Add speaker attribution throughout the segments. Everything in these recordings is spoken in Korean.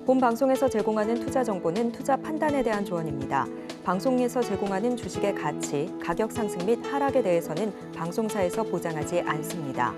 Speaker 1: 본 방송에서 제공하는 투자 정보는 투자 판단에 대한 조언입니다. 방송에서 제공하는 주식의 가치, 가격 상승 및 하락에 대해서는 방송사에서 보장하지 않습니다.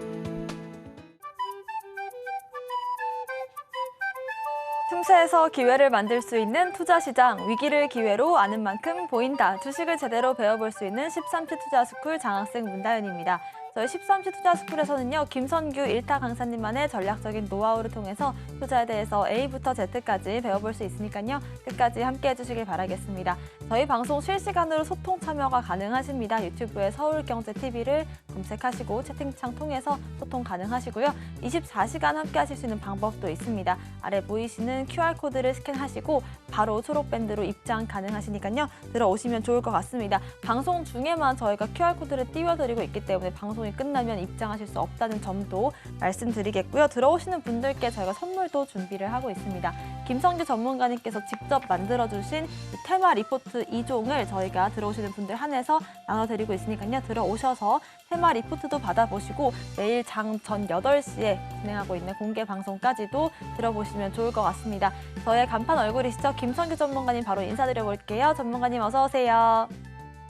Speaker 2: 틈새에서 기회를 만들 수 있는 투자시장, 위기를 기회로 아는 만큼 보인다. 주식을 제대로 배워볼 수 있는 13시 투자스쿨 장학생 문다연입니다. 저희 13시 투자스쿨에서는요, 김선규 1타 강사님만의 전략적인 노하우를 통해서 투자에 대해서 A부터 Z까지 배워볼 수 있으니까요, 끝까지 함께해 주시길 바라겠습니다. 저희 방송 실시간으로 소통 참여가 가능하십니다. 유튜브에 서울경제TV를 검색하시고 채팅창 통해서 소통 가능하시고요. 24시간 함께하실 수 있는 방법도 있습니다. 아래 보이시는 QR코드를 스캔하시고 바로 초록밴드로 입장 가능하시니까요, 들어오시면 좋을 것 같습니다. 방송 중에만 저희가 QR코드를 띄워드리고 있기 때문에 방송이 끝나면 입장하실 수 없다는 점도 말씀드리겠고요. 들어오시는 분들께 저희가 선물도 준비를 하고 있습니다. 김성규 전문가님께서 직접 만들어주신 이 테마 리포트 2종을 저희가 들어오시는 분들 한해서 나눠드리고 있으니까요. 들어오셔서 테마 리포트도 받아보시고 매일 전 8시에 진행하고 있는 공개 방송까지도 들어보시면 좋을 것 같습니다. 저의 간판 얼굴이시죠? 김성규 전문가님 바로 인사드려볼게요. 전문가님 어서 오세요.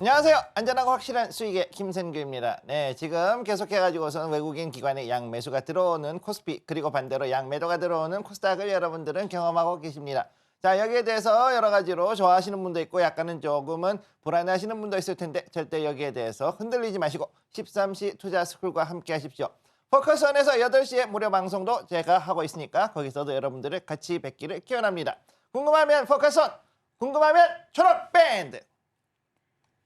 Speaker 3: 안녕하세요. 안전하고 확실한 수익의 김선규입니다. 네, 지금 계속해가지고서는 외국인 기관의 양매수가 들어오는 코스피, 그리고 반대로 양매도가 들어오는 코스닥을 여러분들은 경험하고 계십니다. 자, 여기에 대해서 여러 가지로 좋아하시는 분도 있고 약간은 조금은 불안해하시는 분도 있을 텐데 절대 여기에 대해서 흔들리지 마시고 13시 투자스쿨과 함께 하십시오. 포커스원에서 8시에 무료 방송도 제가 하고 있으니까 거기서도 여러분들을 같이 뵙기를 기원합니다. 궁금하면 포커스원, 궁금하면 초록밴드.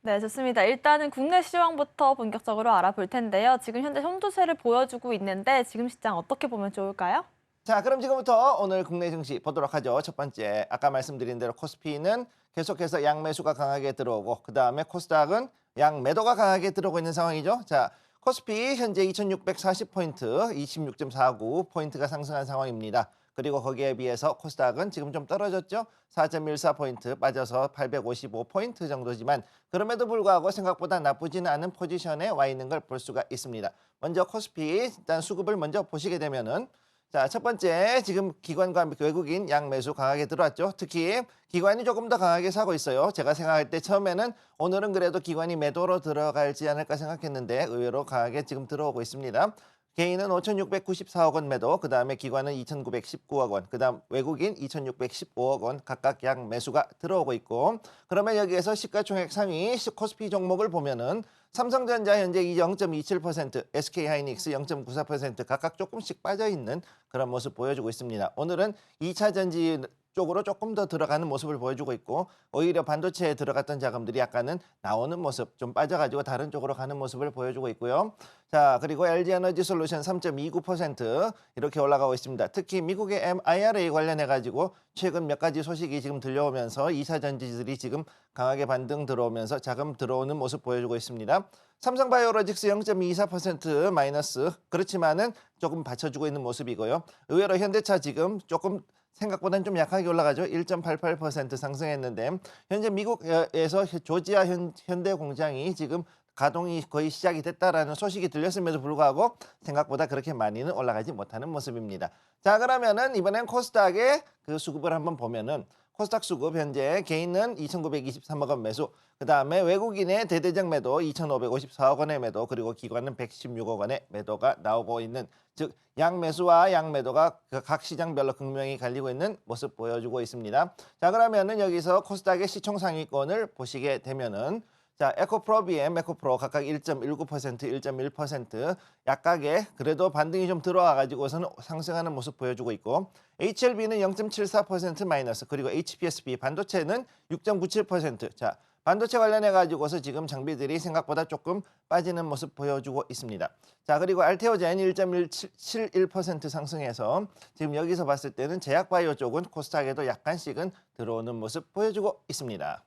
Speaker 2: 네, 좋습니다. 일단은 국내 시황부터 본격적으로 알아볼 텐데요. 지금 현재 현두세를 보여주고 있는데 지금 시장 어떻게 보면 좋을까요?
Speaker 3: 자, 그럼 지금부터 오늘 국내 증시 보도록 하죠. 첫 번째, 아까 말씀드린 대로 코스피는 계속해서 양매수가 강하게 들어오고 그 다음에 코스닥은 양매도가 강하게 들어오고 있는 상황이죠. 자, 코스피 현재 2640포인트, 26.49포인트가 상승한 상황입니다. 그리고 거기에 비해서 코스닥은 지금 좀 떨어졌죠. 4.14포인트 빠져서 855포인트 정도지만 그럼에도 불구하고 생각보다 나쁘지는 않은 포지션에 와 있는 걸 볼 수가 있습니다. 먼저 코스피 일단 수급을 먼저 보시게 되면은, 자, 첫 번째 지금 기관과 외국인 양매수 강하게 들어왔죠. 특히 기관이 조금 더 강하게 사고 있어요. 제가 생각할 때 처음에는 오늘은 그래도 기관이 매도로 들어갈지 않을까 생각했는데 의외로 강하게 지금 들어오고 있습니다. 개인은 5,694억 원 매도, 그 다음에 기관은 2,919억 원, 그 다음 외국인 2,615억 원 각각 양 매수가 들어오고 있고, 그러면 여기에서 시가총액 상위 코스피 종목을 보면은 삼성전자 현재 0.27%, SK하이닉스 0.94% 각각 조금씩 빠져있는 그런 모습 보여주고 있습니다. 오늘은 2차 전지 쪽으로 조금 더 들어가는 모습을 보여주고 있고 오히려 반도체에 들어갔던 자금들이 약간은 나오는 모습, 좀 빠져가지고 다른 쪽으로 가는 모습을 보여주고 있고요. 자, 그리고 LG에너지솔루션 3.29% 이렇게 올라가고 있습니다. 특히 미국의 IRA 관련해가지고 최근 몇 가지 소식이 지금 들려오면서 2차 전지들이 지금 강하게 반등 들어오면서 자금 들어오는 모습 보여주고 있습니다. 삼성바이오로직스 0.24% 마이너스, 그렇지만은 조금 받쳐주고 있는 모습이고요. 의외로 현대차 지금 조금 생각보다는 좀 약하게 올라가죠. 1.88% 상승했는데 현재 미국에서 조지아 현대 공장이 지금 가동이 거의 시작이 됐다라는 소식이 들렸음에도 불구하고 생각보다 그렇게 많이는 올라가지 못하는 모습입니다. 자, 그러면은 이번엔 코스닥의 그 수급을 한번 보면은 코스닥 수급 현재 개인은 2,923억 원 매수, 그 다음에 외국인의 대대적 매도 2,554억 원의 매도, 그리고 기관은 116억 원의 매도가 나오고 있는, 즉 양매수와 양매도가 각 시장별로 극명히 갈리고 있는 모습 보여주고 있습니다. 자, 그러면은 여기서 코스닥의 시총 상위권을 보시게 되면은, 자, 에코프로, BM, 에코프로 각각 1.19%, 1.1% 약하게 그래도 반등이 좀 들어와 가지고서는 상승하는 모습 보여주고 있고, HLB는 0.74% 마이너스, 그리고 HPSB 반도체는 6.97%. 자, 반도체 관련해 가지고서 지금 장비들이 생각보다 조금 빠지는 모습 보여주고 있습니다. 자, 그리고 알테오젠 1.171% 상승해서 지금 여기서 봤을 때는 제약바이오 쪽은 코스닥에도 약간씩은 들어오는 모습 보여주고 있습니다.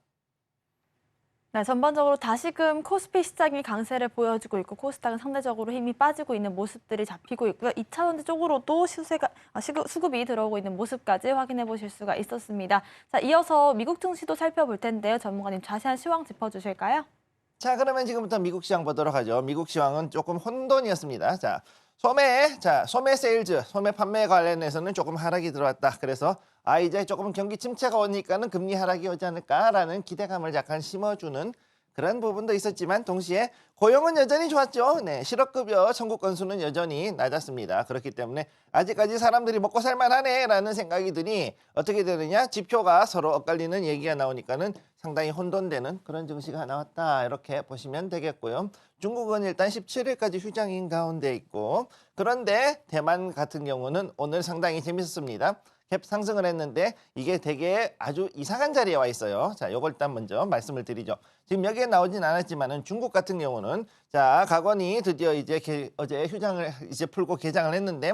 Speaker 2: 네, 전반적으로 다시금 코스피 시장이 강세를 보여주고 있고 코스닥은 상대적으로 힘이 빠지고 있는 모습들이 잡히고 있고요. 2차 전지 쪽으로도 수급이 들어오고 있는 모습까지 확인해 보실 수가 있었습니다. 자, 이어서 미국 증시도 살펴볼 텐데요. 전문가님 자세한 시황 짚어주실까요?
Speaker 3: 자, 그러면 지금부터 미국 시황 보도록 하죠. 미국 시황은 조금 혼돈이었습니다. 자, 소매 세일즈, 소매 판매 관련해서는 조금 하락이 들어왔다. 그래서 이제 조금 경기 침체가 오니까는 금리 하락이 오지 않을까라는 기대감을 약간 심어주는 그런 부분도 있었지만 동시에 고용은 여전히 좋았죠. 네, 실업급여 청구 건수는 여전히 낮았습니다. 그렇기 때문에 아직까지 사람들이 먹고 살만하네라는 생각이 드니 어떻게 되느냐? 지표가 서로 엇갈리는 얘기가 나오니까는 상당히 혼돈되는 그런 증시가 나왔다. 이렇게 보시면 되겠고요. 중국은 일단 17일까지 휴장인 가운데 있고 그런데 대만 같은 경우는 오늘 상당히 재밌었습니다. 갭 상승을 했는데 이게 되게 아주 이상한 자리에 와 있어요. 자, 요걸 일단 먼저 말씀을 드리죠. 지금 여기에 나오진 않았지만은 중국 같은 경우는 자, 각원이 드디어 이제 어제 휴장을 이제 풀고 개장을 했는데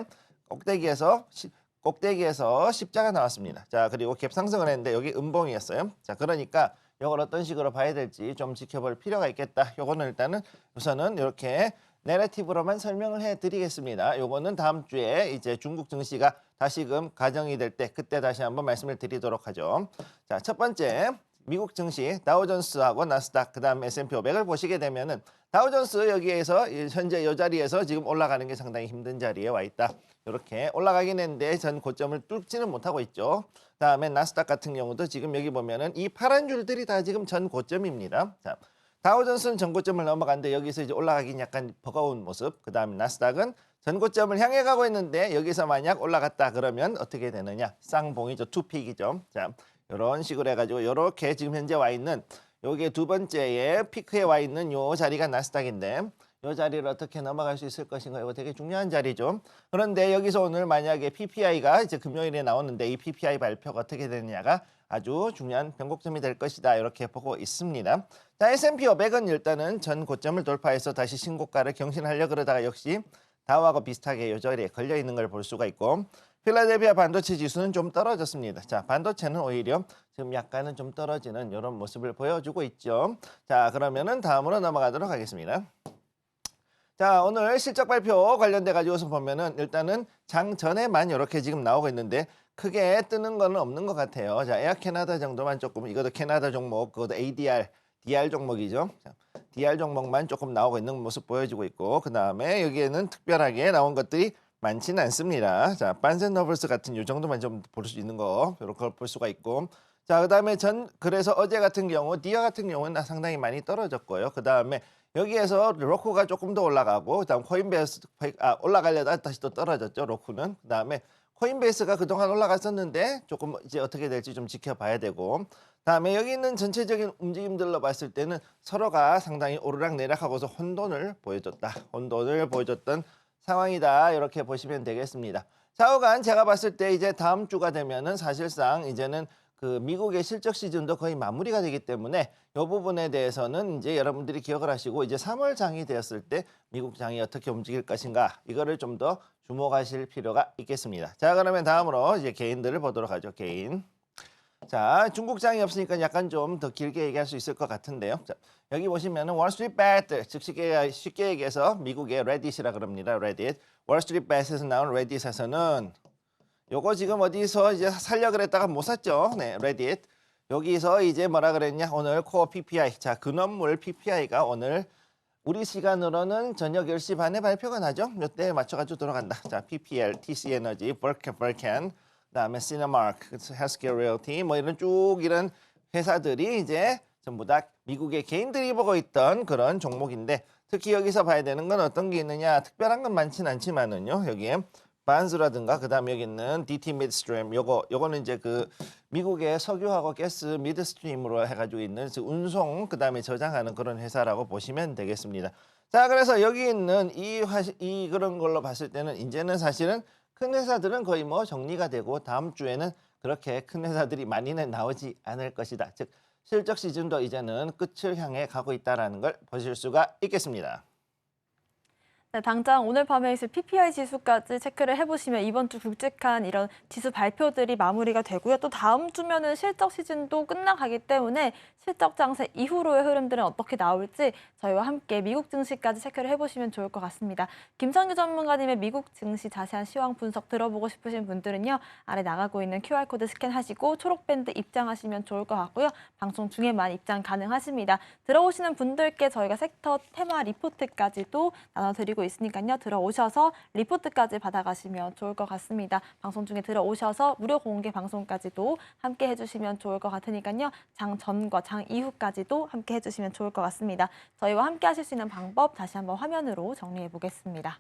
Speaker 3: 꼭대기에서 십자가 나왔습니다. 자, 그리고 갭 상승을 했는데 여기 음봉이었어요. 자, 그러니까 이걸 어떤 식으로 봐야 될지 좀 지켜볼 필요가 있겠다. 요거는 일단은 우선은 이렇게 내러티브로만 설명을 해드리겠습니다. 요거는 다음 주에 이제 중국 증시가 다시금 가정이 될 때 그때 다시 한번 말씀을 드리도록 하죠. 자, 첫 번째 미국 증시 다우존스하고 나스닥 그다음 S&P 500을 보시게 되면은 다우존스 여기에서 현재 이 자리에서 지금 올라가는 게 상당히 힘든 자리에 와 있다. 이렇게 올라가긴 했는데 전 고점을 뚫지는 못하고 있죠. 그다음에 나스닥 같은 경우도 지금 여기 보면은 이 파란 줄들이 다 지금 전 고점입니다. 자, 다우존스는 전고점을 넘어갔는데 여기서 이제 올라가긴 약간 버거운 모습. 그다음에 나스닥은 전고점을 향해 가고 있는데 여기서 만약 올라갔다 그러면 어떻게 되느냐? 쌍봉이죠. 투픽이죠. 자, 이런 식으로 해가지고 이렇게 지금 현재 와 있는 요게 두 번째에 피크에 와 있는 요 자리가 나스닥인데 요 자리를 어떻게 넘어갈 수 있을 것인가 이거 되게 중요한 자리죠. 그런데 여기서 오늘 만약에 PPI가 이제 금요일에 나오는데 이 PPI 발표가 어떻게 되느냐가 아주 중요한 변곡점이 될 것이다 이렇게 보고 있습니다. 자, S&P 500은 일단은 전 고점을 돌파해서 다시 신고가를 경신하려 그러다가 역시 다우하고 비슷하게 요 자리에 걸려 있는 걸 볼 수가 있고 필라델피아 반도체 지수는 좀 떨어졌습니다. 자, 반도체는 오히려 지금 약간은 좀 떨어지는 이런 모습을 보여주고 있죠. 자, 그러면은 다음으로 넘어가도록 하겠습니다. 자, 오늘 실적 발표 관련돼 가지고서 보면은 일단은 장 전에만 이렇게 지금 나오고 있는데 크게 뜨는 거는 없는 것 같아요. 자, 에어 캐나다 정도만 조금 이것도 캐나다 종목, 그것도 ADR, DR 종목이죠. 자, DR 종목만 조금 나오고 있는 모습 보여지고 있고 그 다음에 여기에는 특별하게 나온 것들이 많지는 않습니다. 자, 반센너블스 같은 요 정도만 좀 볼 수 있는 거 이런 걸 볼 수가 있고 자, 그다음에 그래서 어제 같은 경우 디아 같은 경우는 상당히 많이 떨어졌고요. 그다음에 여기에서 로쿠가 조금 더 올라가고 그다음 코인베이스 올라가려다 다시 또 떨어졌죠. 로쿠는. 그다음에 코인베이스가 그동안 올라갔었는데 조금 이제 어떻게 될지 좀 지켜봐야 되고 그다음에 여기 있는 전체적인 움직임들로 봤을 때는 서로가 상당히 오르락내락하고서 혼돈을 보여줬던 상황이다. 이렇게 보시면 되겠습니다. 좌우간 제가 봤을 때 이제 다음 주가 되면은 사실상 이제는 그 미국의 실적 시즌도 거의 마무리가 되기 때문에 이 부분에 대해서는 이제 여러분들이 기억을 하시고 이제 3월 장이 되었을 때 미국 장이 어떻게 움직일 것인가 이거를 좀 더 주목하실 필요가 있겠습니다. 자, 그러면 다음으로 이제 개인들을 보도록 하죠. 개인. 자, 중국 장이 없으니까 약간 좀 더 길게 얘기할 수 있을 것 같은데요. 자, 여기 보시면은 월스트리트 배트, 즉 쉽게 얘기해서 미국의 레딧이라 그럽니다. 레딧. 월스트리트 배트에서 나온 레딧에서는 요거 지금 어디서 이제 살려 그랬다가 못 샀죠. 네, 레딧. 여기서 이제 뭐라 그랬냐? 오늘 코어 PPI. 자, 근원물 PPI가 오늘 우리 시간으로는 저녁 10시 반에 발표가 나죠. 이때에 맞춰가지고 들어간다. 자, PPL, TC 에너지, Vulcan, 그다음에 시네마크, 헬스케어 리얼티 뭐 이런 쭉 이런 회사들이 이제 전부 다 미국의 개인들이 보고 있던 그런 종목인데 특히 여기서 봐야 되는 건 어떤 게 있느냐 특별한 건 많지는 않지만은요 여기에 반스라든가 그다음에 여기 있는 DT 미드스트림 요거는 이제 그 미국의 석유하고 가스 미드스트림으로 해가지고 있는 운송 그다음에 저장하는 그런 회사라고 보시면 되겠습니다. 자, 그래서 여기 있는 이 그런 걸로 봤을 때는 이제는 사실은 큰 회사들은 거의 뭐 정리가 되고 다음 주에는 그렇게 큰 회사들이 많이는 나오지 않을 것이다. 즉 실적 시즌도 이제는 끝을 향해 가고 있다는 걸 보실 수가 있겠습니다.
Speaker 2: 네, 당장 오늘 밤에 있을 PPI 지수까지 체크를 해보시면 이번 주 굵직한 이런 지수 발표들이 마무리가 되고요. 또 다음 주면은 실적 시즌도 끝나가기 때문에 실적 장세 이후로의 흐름들은 어떻게 나올지 저희와 함께 미국 증시까지 체크를 해보시면 좋을 것 같습니다. 김성규 전문가님의 미국 증시 자세한 시황 분석 들어보고 싶으신 분들은요. 아래 나가고 있는 QR코드 스캔하시고 초록밴드 입장하시면 좋을 것 같고요. 방송 중에만 입장 가능하십니다. 들어오시는 분들께 저희가 섹터 테마 리포트까지도 나눠드리고 받고 있으니까요. 들어오셔서 리포트까지 받아가시면 좋을 것 같습니다. 방송 중에 들어오셔서 무료 공개 방송까지도 함께 해주시면 좋을 것 같으니까요. 장 전과 장 이후까지도 함께 해주시면 좋을 것 같습니다. 저희와 함께 하실 수 있는 방법 다시 한번 화면으로 정리해 보겠습니다.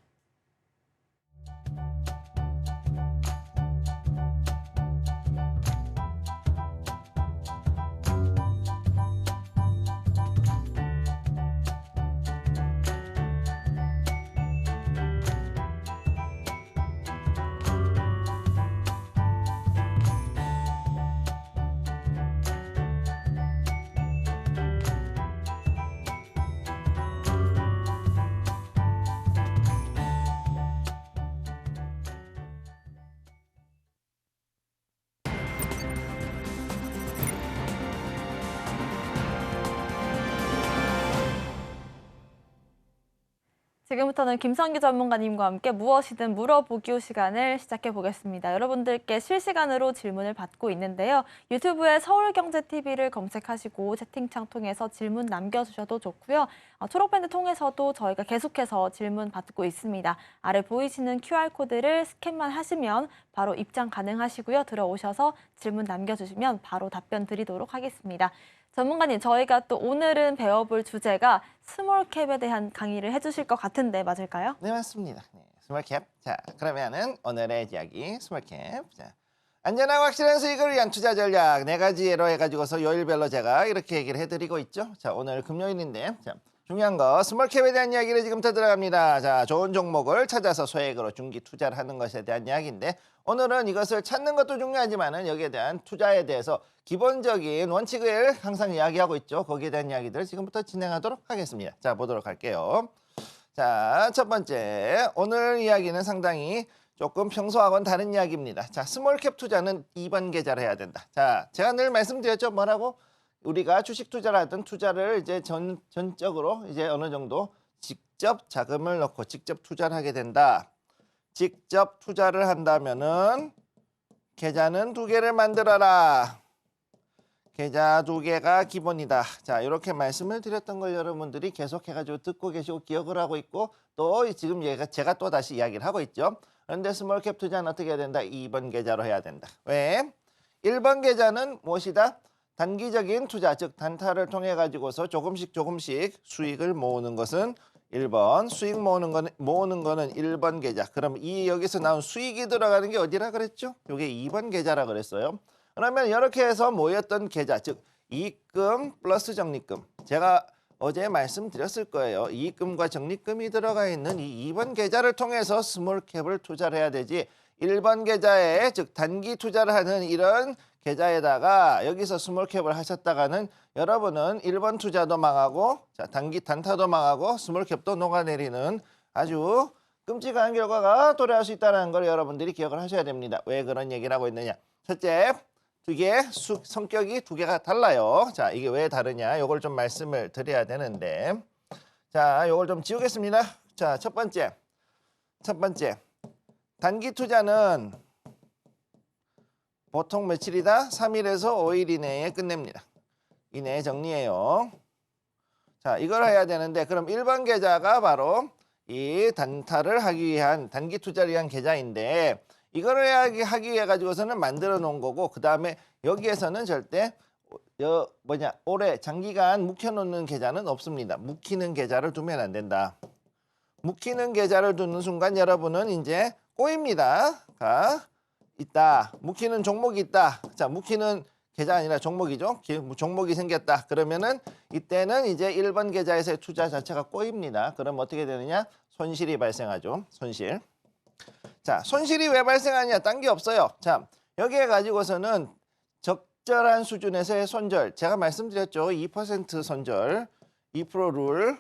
Speaker 2: 지금부터는 김성기 전문가님과 함께 무엇이든 물어보기 시간을 시작해 보겠습니다. 여러분들께 실시간으로 질문을 받고 있는데요. 유튜브에 서울경제TV를 검색하시고 채팅창 통해서 질문 남겨주셔도 좋고요. 초록밴드 통해서도 저희가 계속해서 질문 받고 있습니다. 아래 보이시는 QR코드를 스캔만 하시면 바로 입장 가능하시고요. 들어오셔서 질문 남겨주시면 바로 답변 드리도록 하겠습니다. 전문가님, 저희가 또 오늘은 배워볼 주제가 스몰캡에 대한 강의를 해주실 것 같은데 맞을까요?
Speaker 3: 네, 맞습니다. 네, 스몰캡. 자, 그러면은 오늘의 이야기 스몰캡. 자, 안전하고 확실한 수익을 위한 투자 전략 4가지로 해가지고서 요일별로 제가 이렇게 얘기를 해드리고 있죠. 자, 오늘 금요일인데 자, 중요한 거 스몰캡에 대한 이야기를 지금부터 들어갑니다. 자, 좋은 종목을 찾아서 소액으로 중기 투자를 하는 것에 대한 이야기인데 오늘은 이것을 찾는 것도 중요하지만은 여기에 대한 투자에 대해서 기본적인 원칙을 항상 이야기하고 있죠. 거기에 대한 이야기들 지금부터 진행하도록 하겠습니다. 자, 보도록 할게요. 자, 첫 번째 오늘 이야기는 상당히 조금 평소하고는 다른 이야기입니다. 자, 스몰캡 투자는 2번 계좌를 해야 된다. 자, 제가 늘 말씀드렸죠. 뭐라고? 우리가 주식 투자를 하든 투자를 이제 전적으로 이제 어느 정도 직접 자금을 넣고 직접 투자를 하게 된다. 직접 투자를 한다면은 계좌는 2개를 만들어라. 계좌 2개가 기본이다. 자, 이렇게 말씀을 드렸던 걸 여러분들이 계속해가지고 듣고 계시고 기억을 하고 있고 또 지금 제가 또 다시 이야기를 하고 있죠. 그런데 스몰캡 투자는 어떻게 해야 된다? 2번 계좌로 해야 된다. 왜? 1번 계좌는 무엇이다? 단기적인 투자, 즉 단타를 통해 가지고서 조금씩 수익을 모으는 것은 1번, 수익 모으는 거는 1번 계좌. 그럼 이 여기서 나온 수익이 들어가는 게 어디라 그랬죠? 이게 2번 계좌라 그랬어요. 그러면 이렇게 해서 모였던 계좌, 즉 이익금 플러스 적립금. 제가 어제 말씀드렸을 거예요. 이익금과 적립금이 들어가 있는 이 2번 계좌를 통해서 스몰캡을 투자를 해야 되지 1번 계좌에 즉 단기 투자를 하는 이런 계좌에다가 여기서 스몰캡을 하셨다가는 여러분은 1번 투자도 망하고 자, 단기 단타도 망하고 스몰캡도 녹아내리는 아주 끔찍한 결과가 도래할 수 있다는 걸 여러분들이 기억을 하셔야 됩니다. 왜 그런 얘기를 하고 있느냐. 첫째, 성격이 2개가 달라요. 자, 이게 왜 다르냐. 요걸 좀 말씀을 드려야 되는데 자, 요걸 좀 지우겠습니다. 자, 첫 번째 단기 투자는 보통 며칠이다? 3일에서 5일 이내에 끝냅니다. 이내에 정리해요. 자, 이걸 해야 되는데 그럼 1번 계좌가 바로 이 단타를 하기 위한 단기 투자를 위한 계좌인데 이거를 하기 위해 가지고서는 만들어 놓은 거고 그 다음에 여기에서는 절대 오래 장기간 묵혀놓는 계좌는 없습니다. 묵히는 계좌를 두면 안 된다. 묵히는 계좌를 두는 순간 여러분은 이제 꼬입니다. 있다. 묵히는 종목이 있다. 자, 묵히는 계좌 아니라 종목이죠. 종목이 생겼다. 그러면은 이때는 이제 1번 계좌에서의 투자 자체가 꼬입니다. 그럼 어떻게 되느냐? 손실이 발생하죠. 손실. 자, 손실이 왜 발생하냐? 딴 게 없어요. 자, 여기에 가지고서는 적절한 수준에서의 손절. 제가 말씀드렸죠. 2% 손절, 2% 룰,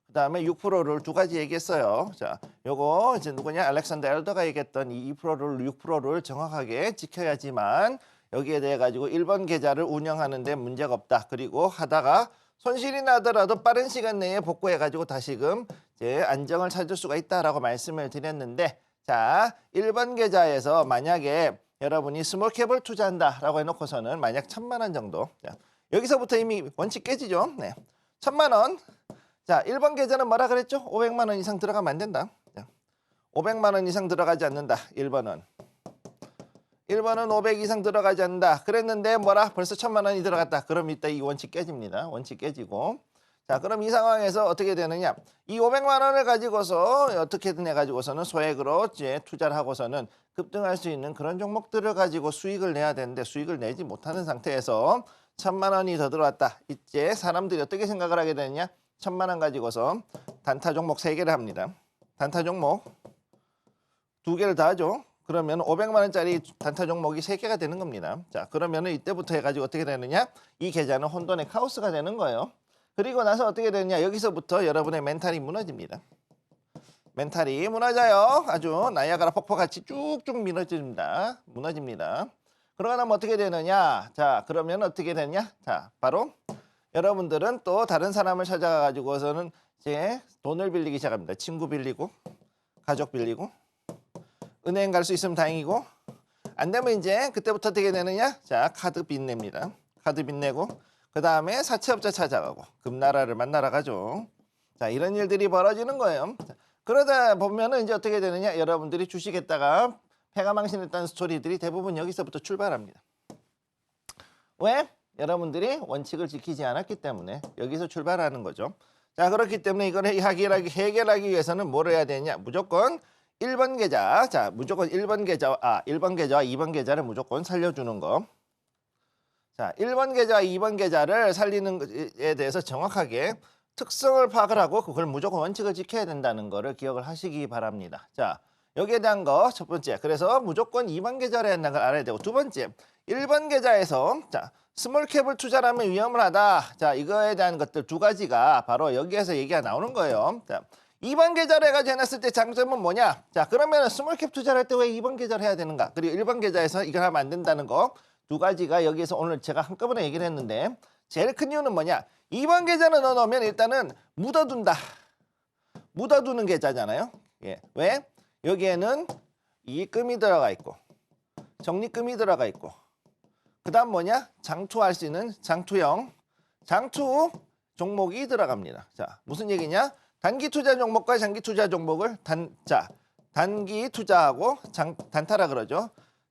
Speaker 3: 그 다음에 6% 룰 2가지 얘기했어요. 자, 요거 이제 누구냐? 알렉산더 엘더가 얘기했던 이 2% 룰, 6% 룰 정확하게 지켜야지만 여기에 대해 가지고 1번 계좌를 운영하는데 문제가 없다. 그리고 하다가 손실이 나더라도 빠른 시간 내에 복구해 가지고 다시금 이제 안정을 찾을 수가 있다라고 말씀을 드렸는데 자, 1번 계좌에서 만약에 여러분이 스몰캡을 투자한다라고 해놓고서는 만약 1,000만 원 정도 자, 여기서부터 이미 원칙 깨지죠. 네, 1,000만 원. 자, 1번 계좌는 뭐라 그랬죠? 500만 원 이상 들어가면 안 된다. 자, 500만 원 이상 들어가지 않는다. 1번은 500 이상 들어가지 않는다. 그랬는데 뭐라? 벌써 1000만 원이 들어갔다. 그럼 이따 이 원칙 깨집니다. 원칙 깨지고. 자, 그럼 이 상황에서 어떻게 되느냐? 이 500만 원을 가지고서 어떻게든 해가지고서는 소액으로 이제 투자를 하고서는 급등할 수 있는 그런 종목들을 가지고 수익을 내야 되는데 수익을 내지 못하는 상태에서 1000만 원이 더 들어왔다. 이제 사람들이 어떻게 생각을 하게 되느냐? 1000만 원 가지고서 단타 종목 3개를 합니다. 단타 종목 2개를 더 하죠. 그러면 500만 원짜리 단타 종목이 3개가 되는 겁니다. 자, 그러면은 이때부터 해가지고 어떻게 되느냐? 이 계좌는 혼돈의 카오스가 되는 거예요. 그리고 나서 어떻게 되느냐? 여기서부터 여러분의 멘탈이 무너집니다. 멘탈이 무너져요. 아주 나이아가라 폭포같이 쭉쭉 무너집니다. 그러고 나면 어떻게 되느냐? 자, 그러면 어떻게 되느냐? 자, 바로 여러분들은 또 다른 사람을 찾아가지고서는 이제 돈을 빌리기 시작합니다. 친구 빌리고, 가족 빌리고, 은행 갈 수 있으면 다행이고, 안 되면 이제 그때부터 어떻게 되느냐? 자, 카드 빚냅니다. 카드 빚내고, 그 다음에 사채업자 찾아가고, 금나라를 만나러 가죠. 자, 이런 일들이 벌어지는 거예요. 자, 그러다 보면은 이제 어떻게 되느냐? 여러분들이 주식했다가 패가 망신했다는 스토리들이 대부분 여기서부터 출발합니다. 왜? 여러분들이 원칙을 지키지 않았기 때문에 여기서 출발하는 거죠. 자, 그렇기 때문에 이걸 해결하기 위해서는 뭘 해야 되냐? 무조건 1번 계좌. 자, 무조건 1번 계좌와 2번 계좌를 무조건 살려주는 거. 자, 1번 계좌와 2번 계좌를 살리는 것에 대해서 정확하게 특성을 파악을 하고 그걸 무조건 원칙을 지켜야 된다는 거를 기억을 하시기 바랍니다. 자, 여기에 대한 거 첫 번째. 그래서 무조건 2번 계좌를 한다는 걸 알아야 되고, 두 번째. 1번 계좌에서 자, 스몰캡을 투자하면 위험을 하다. 자, 이거에 대한 것들 두 가지가 바로 여기에서 얘기가 나오는 거예요. 자, 2번 계좌를 해가지고 해놨을 때 장점은 뭐냐? 자, 그러면 스몰캡 투자를 할 때 왜 2번 계좌를 해야 되는가? 그리고 1번 계좌에서 이걸 하면 안 된다는 거 두 가지가 여기에서 오늘 제가 한꺼번에 얘기를 했는데, 제일 큰 이유는 뭐냐? 2번 계좌를 넣어놓으면 일단은 묻어둔다. 묻어두는 계좌잖아요. 예. 왜? 여기에는 이익금이 들어가 있고 적립금이 들어가 있고 그 다음 뭐냐? 장투할 수 있는 장투 종목이 들어갑니다. 자, 무슨 얘기냐? 단기 투자 종목과 장기 투자 종목을 단기 투자하고 단타라 그러죠.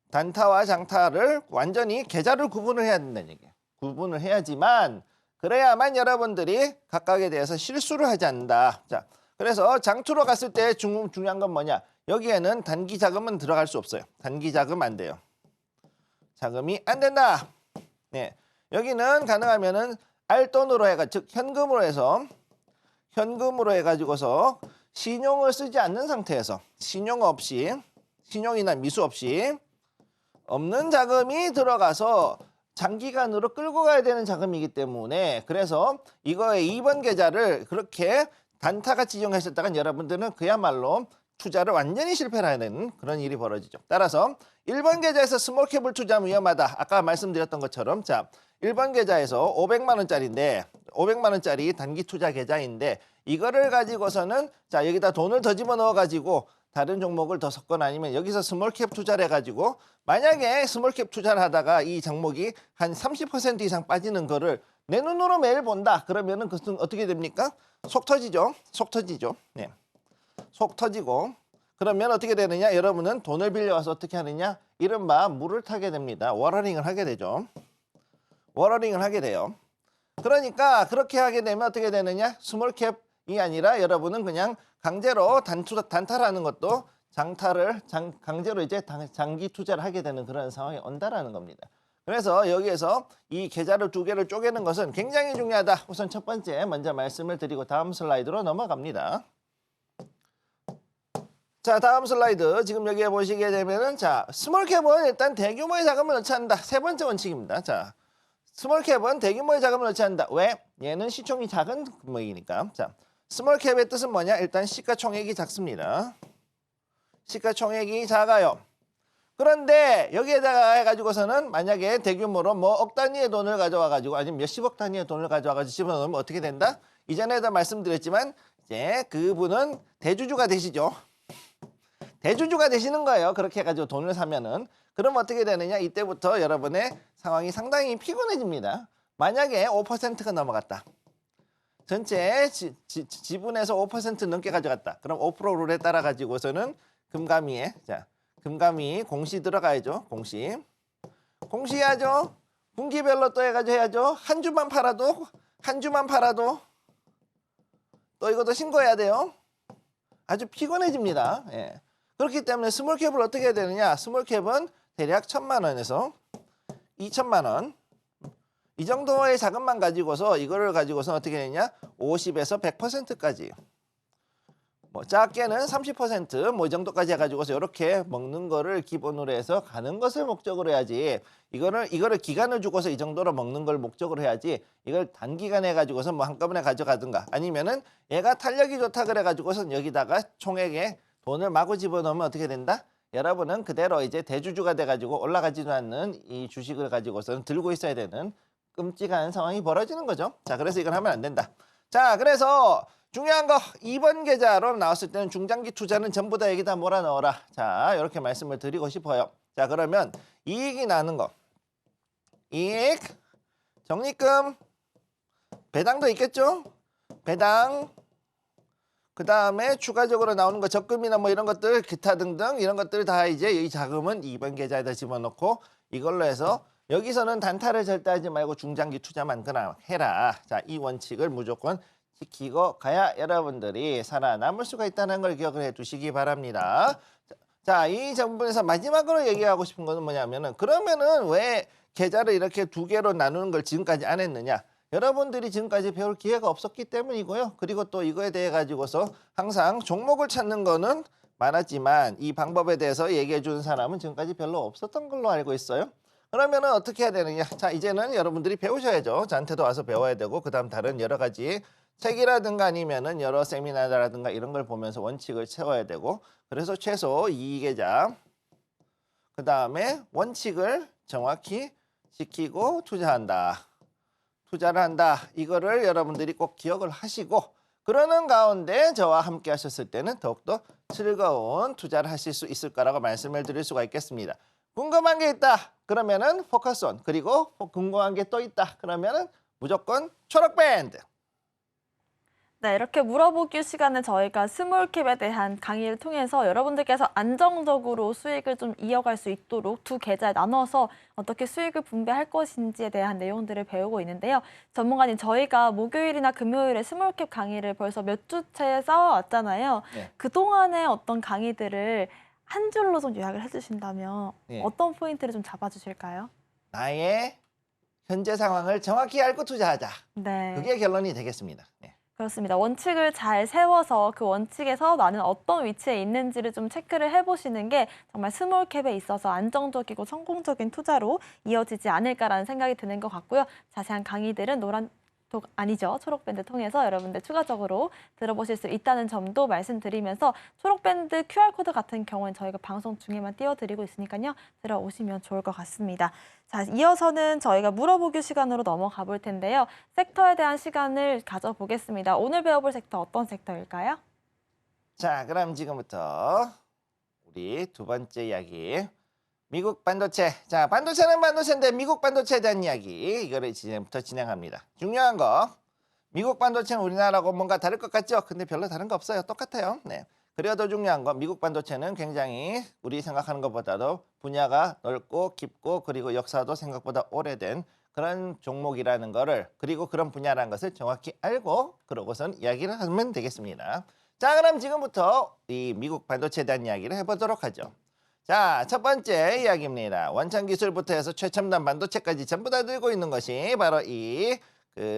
Speaker 3: 단타와 장타를 완전히 계좌를 구분을 해야 된다는 얘기예요. 구분을 해야지만 그래야만 여러분들이 각각에 대해서 실수를 하지 않는다. 자, 그래서 장투로 갔을 때 중요한 건 뭐냐? 여기에는 단기 자금은 들어갈 수 없어요. 단기 자금 안 돼요. 자금이 안 된다. 네, 여기는 가능하면은 알돈으로 즉 현금으로 해가지고서 신용을 쓰지 않는 상태에서 신용이나 미수 없이 없는 자금이 들어가서 장기간으로 끌고 가야 되는 자금이기 때문에 그래서 이거의 2번 계좌를 그렇게 단타같이 이용했었다간 여러분들은 그야말로 투자를 완전히 실패를 해야 되는 그런 일이 벌어지죠. 따라서 1번 계좌에서 스몰캡을 투자하면 위험하다. 아까 말씀드렸던 것처럼 자, 1번 계좌에서 500만 원짜리인데 500만 원짜리 단기 투자 계좌인데 이거를 가지고서는 자, 여기다 돈을 더 집어넣어 가지고 다른 종목을 더 섞거나 아니면 여기서 스몰캡 투자를 해가지고 만약에 스몰캡 투자를 하다가 이 종목이 한 30% 이상 빠지는 거를 내 눈으로 매일 본다. 그러면은 그것은 어떻게 됩니까? 속 터지죠. 네. 속 터지고 그러면 어떻게 되느냐? 여러분은 돈을 빌려와서 어떻게 하느냐? 이른바 물을 타게 됩니다. 워러링을 하게 되죠. 워러링을 하게 돼요. 그러니까 그렇게 하게 되면 어떻게 되느냐? 스몰캡이 아니라 여러분은 그냥 강제로 단타라는 것도 강제로 이제 장기 투자를 하게 되는 그런 상황이 온다라는 겁니다. 그래서 여기에서 이 계좌를 두 개를 쪼개는 것은 굉장히 중요하다. 우선 첫 번째 먼저 말씀을 드리고 다음 슬라이드로 넘어갑니다. 자, 다음 슬라이드 지금 여기에 보시게 되면은 자, 스몰캡은 일단 대규모의 자금을 넣지 않는다. 세 번째 원칙입니다. 자, 스몰캡은 대규모의 자금을 넣지 않는다. 왜? 얘는 시총이 작은 금액이니까. 자, 스몰캡의 뜻은 뭐냐? 일단 시가총액이 작습니다. 시가총액이 작아요. 그런데 여기에다가 해가지고서는 만약에 대규모로 뭐 억 단위의 돈을 가져와가지고 아니면 몇십억 단위의 돈을 가져와가지고 집어넣으면 어떻게 된다? 이전에도 말씀드렸지만 이제 그분은 대주주가 되시죠. 대주주가 되시는 거예요. 그렇게 해가지고 돈을 사면은. 그럼 어떻게 되느냐? 이때부터 여러분의 상황이 상당히 피곤해집니다. 만약에 5%가 넘어갔다. 전체 지분에서 5% 넘게 가져갔다. 그럼 5% 룰에 따라 가지고서는 금감위에 자 금감위 공시 들어가야죠. 공시 해야죠. 분기별로 또 해가지고 해야죠. 한 주만 팔아도 또 이것도 신고해야 돼요. 아주 피곤해집니다. 예. 그렇기 때문에 스몰캡을 어떻게 해야 되느냐. 스몰캡은 대략 1,000만 원에서 2천만 원. 이 정도의 자금만 가지고서 이거를 가지고서 어떻게 되냐. 50에서 100%까지. 뭐 작게는 30% 이 정도까지 해가지고서 이렇게 먹는 거를 기본으로 해서 가는 것을 목적으로 해야지. 이거를 기간을 주고서 이 정도로 먹는 걸 목적으로 해야지. 이걸 단기간에 해가지고서 뭐 한꺼번에 가져가든가 아니면은 얘가 탄력이 좋다 그래가지고서 여기다가 총액에 돈을 마구 집어넣으면 어떻게 된다? 여러분은 그대로 이제 대주주가 돼가지고 올라가지도 않는 이 주식을 가지고서는 들고 있어야 되는 끔찍한 상황이 벌어지는 거죠. 자, 그래서 이건 하면 안 된다. 자, 그래서 중요한 거 2번 계좌로 나왔을 때는 중장기 투자는 전부 다 여기다 몰아넣어라. 자, 이렇게 말씀을 드리고 싶어요. 자, 그러면 이익이 나는 거. 이익, 적립금, 배당도 있겠죠? 배당, 그 다음에 추가적으로 나오는 거 적금이나 뭐 이런 것들 기타 등등 이런 것들 다 이제 이 자금은 2번 계좌에다 집어넣고 이걸로 해서 여기서는 단타를 절대 하지 말고 중장기 투자만 그냥 해라. 자, 이 원칙을 무조건 지키고 가야 여러분들이 살아남을 수가 있다는 걸 기억을 해 두시기 바랍니다. 자, 이 전분에서 마지막으로 얘기하고 싶은 것은 뭐냐면은 그러면은 왜 계좌를 이렇게 두 개로 나누는 걸 지금까지 안 했느냐? 여러분들이 지금까지 배울 기회가 없었기 때문이고요. 그리고 또 이거에 대해 가지고서 항상 종목을 찾는 거는 많았지만 이 방법에 대해서 얘기해 주는 사람은 지금까지 별로 없었던 걸로 알고 있어요. 그러면은 어떻게 해야 되느냐? 자, 이제는 여러분들이 배우셔야죠. 저한테도 와서 배워야 되고 그다음 다른 여러 가지 책이라든가 아니면은 여러 세미나라든가 이런 걸 보면서 원칙을 채워야 되고 그래서 최소 이익계좌 그다음에 원칙을 정확히 지키고 투자를 한다. 이거를 여러분들이 꼭 기억을 하시고 그러는 가운데 저와 함께 하셨을 때는 더욱더 즐거운 투자를 하실 수 있을 거라고 말씀을 드릴 수가 있겠습니다. 궁금한 게 있다. 그러면은 포커스온 그리고 궁금한 게 또 있다. 그러면은 무조건 초록밴드.
Speaker 2: 네, 이렇게 물어보기 시간에 저희가 스몰캡에 대한 강의를 통해서 여러분들께서 안정적으로 수익을 좀 이어갈 수 있도록 두 계좌에 나눠서 어떻게 수익을 분배할 것인지에 대한 내용들을 배우고 있는데요. 전문가님, 저희가 목요일이나 금요일에 스몰캡 강의를 벌써 몇 주째 쌓아왔잖아요.
Speaker 3: 네.
Speaker 2: 그동안의 어떤 강의들을 한 줄로 좀 요약을 해주신다면
Speaker 3: 네.
Speaker 2: 어떤 포인트를 좀 잡아주실까요?
Speaker 3: 나의 현재 상황을 정확히 알고 투자하자.
Speaker 2: 네.
Speaker 3: 그게 결론이 되겠습니다. 네.
Speaker 2: 그렇습니다. 원칙을 잘 세워서 그 원칙에서 나는 어떤 위치에 있는지를 좀 체크를 해보시는 게 정말 스몰캡에 있어서 안정적이고 성공적인 투자로 이어지지 않을까라는 생각이 드는 것 같고요. 자세한 강의들은 초록밴드 통해서 여러분들 추가적으로 들어보실 수 있다는 점도 말씀드리면서 초록밴드 QR코드 같은 경우는 저희가 방송 중에만 띄워드리고 있으니까요. 들어오시면 좋을 것 같습니다. 자, 이어서는 저희가 물어보기 시간으로 넘어가 볼 텐데요. 섹터에 대한 시간을 가져보겠습니다. 오늘 배워볼 섹터 어떤 섹터일까요?
Speaker 3: 자, 그럼 지금부터 우리 두 번째 이야기. 미국 반도체. 자, 반도체는 반도체인데 미국 반도체에 대한 이야기. 이거를 지금부터 진행합니다. 중요한 거. 미국 반도체는 우리나라하고 뭔가 다를 것 같죠? 근데 별로 다른 거 없어요. 똑같아요. 네. 그리고 더 중요한 건 미국 반도체는 굉장히 우리 생각하는 것보다도 분야가 넓고 깊고 그리고 역사도 생각보다 오래된 그런 종목이라는 거를 그리고 그런 분야라는 것을 정확히 알고 그러고선 이야기를 하면 되겠습니다. 자, 그럼 지금부터 이 미국 반도체에 대한 이야기를 해보도록 하죠. 자, 첫 번째 이야기입니다. 원천 기술부터 해서 최첨단 반도체까지 전부 다 들고 있는 것이 바로 이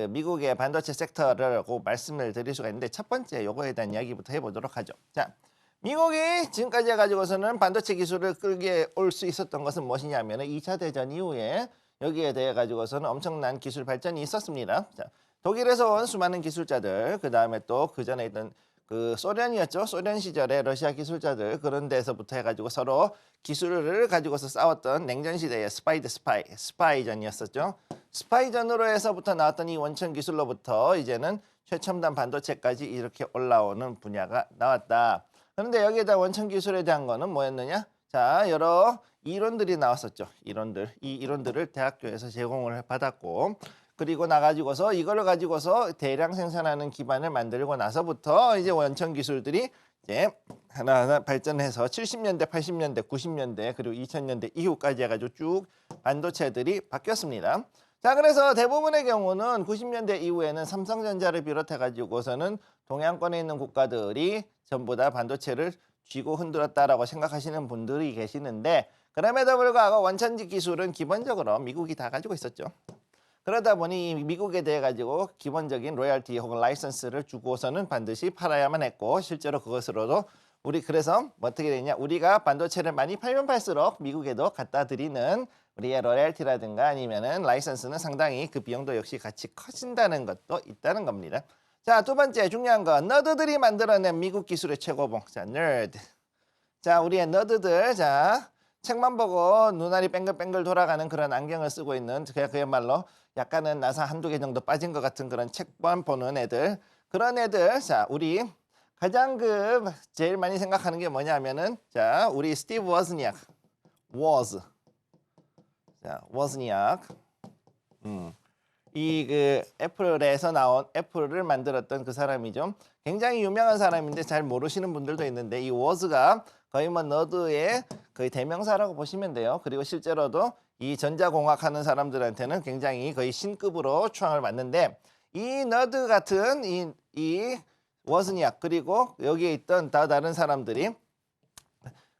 Speaker 3: 미국의 반도체 섹터라고 말씀을 드릴 수가 있는데 첫 번째 요거에 대한 이야기부터 해보도록 하죠. 자, 미국이 지금까지 해가지고서는 반도체 기술을 끌게 올 수 있었던 것은 무엇이냐면은 2차 대전 이후에 여기에 대해 가지고서는 엄청난 기술 발전이 있었습니다. 자, 독일에서 온 수많은 기술자들, 그 다음에 또 그 전에 있던 그 소련이었죠. 소련 시절에 러시아 기술자들 그런 데서부터 해가지고 서로 기술을 가지고서 싸웠던 냉전 시대의 스파이전이었었죠. 스파이전으로 해서부터 나왔던 이 원천 기술로부터 이제는 최첨단 반도체까지 이렇게 올라오는 분야가 나왔다. 그런데 여기에다 원천 기술에 대한 거는 뭐였느냐? 자, 여러 이론들이 나왔었죠. 이 이론들을 대학교에서 제공을 받았고 그리고 나가지고서 이걸 가지고서 대량 생산하는 기반을 만들고 나서부터 이제 원천 기술들이 이제 하나하나 발전해서 70년대, 80년대, 90년대 그리고 2000년대 이후까지 해가지고 쭉 반도체들이 바뀌었습니다. 자, 그래서 대부분의 경우는 90년대 이후에는 삼성전자를 비롯해가지고서는 동양권에 있는 국가들이 전부 다 반도체를 쥐고 흔들었다라고 생각하시는 분들이 계시는데 그럼에도 불구하고 원천지 기술은 기본적으로 미국이 다 가지고 있었죠. 그러다 보니 미국에 대해 가지고 기본적인 로열티 혹은 라이선스를 주고서는 반드시 팔아야만 했고 실제로 그것으로도 그래서 어떻게 되냐 우리가 반도체를 많이 팔면 팔수록 미국에도 갖다 드리는 우리의 로열티라든가 아니면은 라이선스는 상당히 그 비용도 역시 같이 커진다는 것도 있다는 겁니다. 자, 두 번째 중요한 건 너드들이 만들어낸 미국 기술의 최고봉. 자, 너드. 자, 우리의 너드들. 자, 책만 보고 눈알이 뱅글뱅글 돌아가는 그런 안경을 쓰고 있는 그야말로 약간은 나사 한두 개 정도 빠진 것 같은 그런 책만 보는 애들. 그런 애들. 자, 우리 가장 제일 많이 생각하는 게 뭐냐면은 자, 우리 스티브 워즈니악. 자, 워즈니악. 이 애플에서 나온 애플을 만들었던 그 사람이죠. 굉장히 유명한 사람인데 잘 모르시는 분들도 있는데 이 워즈가 거의 뭐 너드의 거의 대명사라고 보시면 돼요. 그리고 실제로도 이 전자공학 하는 사람들한테는 굉장히 거의 신급으로 추앙을 받는데 이 너드 같은 이 워즈니악 그리고 여기에 있던 다른 사람들이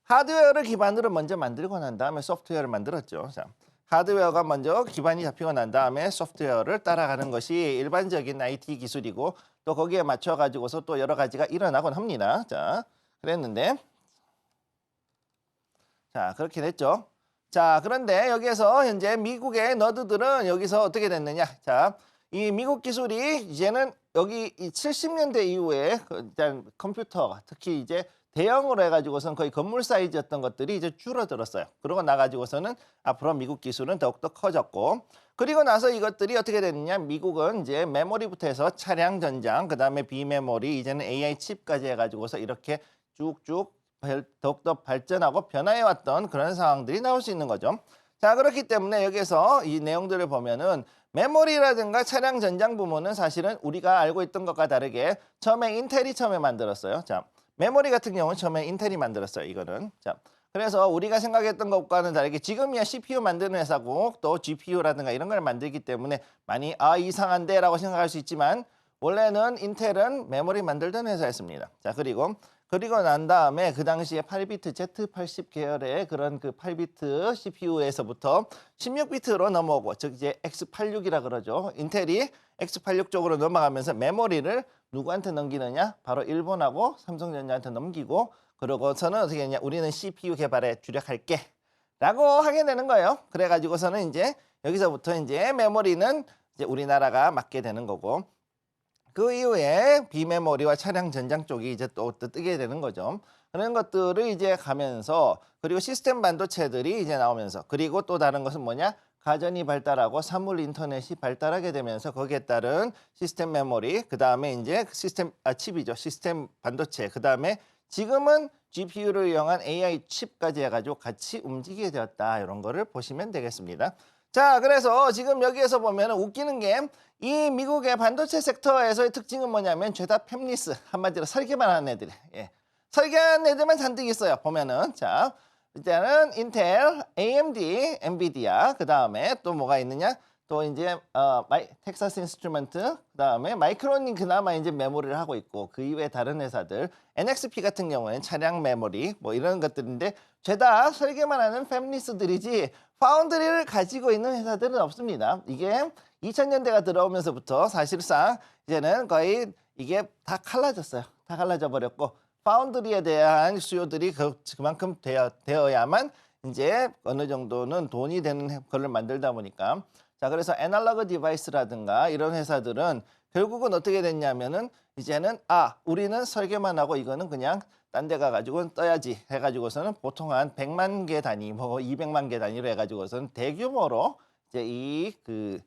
Speaker 3: 하드웨어를 기반으로 먼저 만들고 난 다음에 소프트웨어를 만들었죠. 자, 하드웨어가 먼저 기반이 잡히고 난 다음에 소프트웨어를 따라가는 것이 일반적인 IT 기술이고 또 거기에 맞춰 가지고서 또 여러 가지가 일어나곤 합니다. 자, 그랬는데 자, 그렇게 됐죠. 자, 그런데 여기에서 현재 미국의 너드들은 여기서 어떻게 됐느냐? 자, 이 미국 기술이 이제는 여기 이 70년대 이후에 일단 컴퓨터가 특히 이제 대형으로 해가지고선 거의 건물 사이즈였던 것들이 이제 줄어들었어요. 그러고 나가지고서는 앞으로 미국 기술은 더욱더 커졌고 그리고 나서 이것들이 어떻게 됐느냐 미국은 이제 메모리부터 해서 차량 전장 그다음에 비메모리 이제는 AI 칩까지 해가지고서 이렇게 쭉쭉 더욱더 발전하고 변화해왔던 그런 상황들이 나올 수 있는 거죠. 자, 그렇기 때문에 여기서 이 내용들을 보면은 메모리라든가 차량 전장 부문은 사실은 우리가 알고 있던 것과 다르게 처음에 인텔이 처음에 만들었어요. 자, 메모리 같은 경우는 처음에 인텔이 만들었어요. 이거는. 자, 그래서 우리가 생각했던 것과는 다르게 지금이야 CPU 만드는 회사고 또 GPU라든가 이런 걸 만들기 때문에 많이 이상한데 라고 생각할 수 있지만 원래는 인텔은 메모리 만들던 회사였습니다. 자, 그리고 난 다음에 그 당시에 8비트 Z80 계열의 그런 그 8비트 CPU에서부터 16비트로 넘어오고 즉 이제 X86이라 그러죠. 인텔이 X86 쪽으로 넘어가면서 메모리를 누구한테 넘기느냐? 바로 일본하고 삼성전자한테 넘기고 그러고서는 어떻게 했냐? 우리는 CPU 개발에 주력할게 라고 하게 되는 거예요. 그래가지고서는 이제 여기서부터 이제 메모리는 이제 우리나라가 맡게 되는 거고 그 이후에 비메모리와 차량 전장 쪽이 이제 또 뜨게 되는 거죠. 그런 것들을 이제 가면서 그리고 시스템 반도체들이 이제 나오면서 그리고 또 다른 것은 뭐냐? 가전이 발달하고 사물 인터넷이 발달하게 되면서 거기에 따른 시스템 메모리, 그 다음에 이제 칩이죠. 시스템 반도체, 그 다음에 지금은 GPU를 이용한 AI 칩까지 해가지고 같이 움직이게 되었다. 이런 거를 보시면 되겠습니다. 자, 그래서 지금 여기에서 보면 웃기는 게 이 미국의 반도체 섹터에서의 특징은 뭐냐면 죄다 팹리스, 한마디로 설계만 하는 애들. 예. 설계하는 애들만 잔뜩 있어요. 보면은. 자, 일단은 인텔, AMD, 엔비디아, 그 다음에 또 뭐가 있느냐? 또 이제 텍사스 인스트루먼트, 그 다음에 마이크론이 그나마 이제 메모리를 하고 있고 그 이외에 다른 회사들, NXP 같은 경우에는 차량 메모리 뭐 이런 것들인데 죄다 설계만 하는 팹리스들이지 파운드리를 가지고 있는 회사들은 없습니다. 이게 2000년대가 들어오면서부터 사실상 이제는 거의 이게 다 갈라졌어요. 다 갈라져 버렸고 파운드리에 대한 수요들이 그만큼 되어야만 이제 어느 정도는 돈이 되는 걸 만들다 보니까 자, 그래서 애널로그 디바이스라든가 이런 회사들은 결국은 어떻게 됐냐면은 이제는 우리는 설계만 하고 이거는 그냥 딴 데 가가지고 떠야지 해가지고서는 보통 한 100만 개 단위, 뭐 200만 개 단위로 해가지고서는 대규모로 이제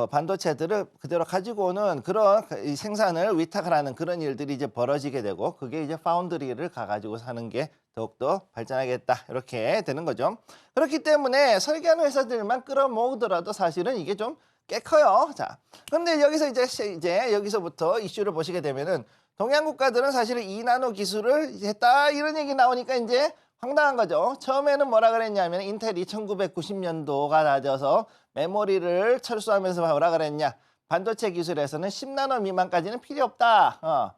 Speaker 3: 반도체들을 그대로 가지고 오는 그런 생산을 위탁을 하는 그런 일들이 이제 벌어지게 되고 그게 이제 파운드리를 가가지고 사는 게 더욱더 발전하겠다 이렇게 되는 거죠. 그렇기 때문에 설계하는 회사들만 끌어모으더라도 사실은 이게 좀 꽤 커요. 자, 그런데 여기서 이제 여기서부터 이슈를 보시게 되면은 동양 국가들은 사실은 2나노 기술을 했다 이런 얘기 나오니까 이제 황당한 거죠. 처음에는 뭐라 그랬냐면 인텔이 1990년도가 낮아서 메모리를 철수하면서 뭐라 그랬냐. 반도체 기술에서는 10나노 미만까지는 필요 없다.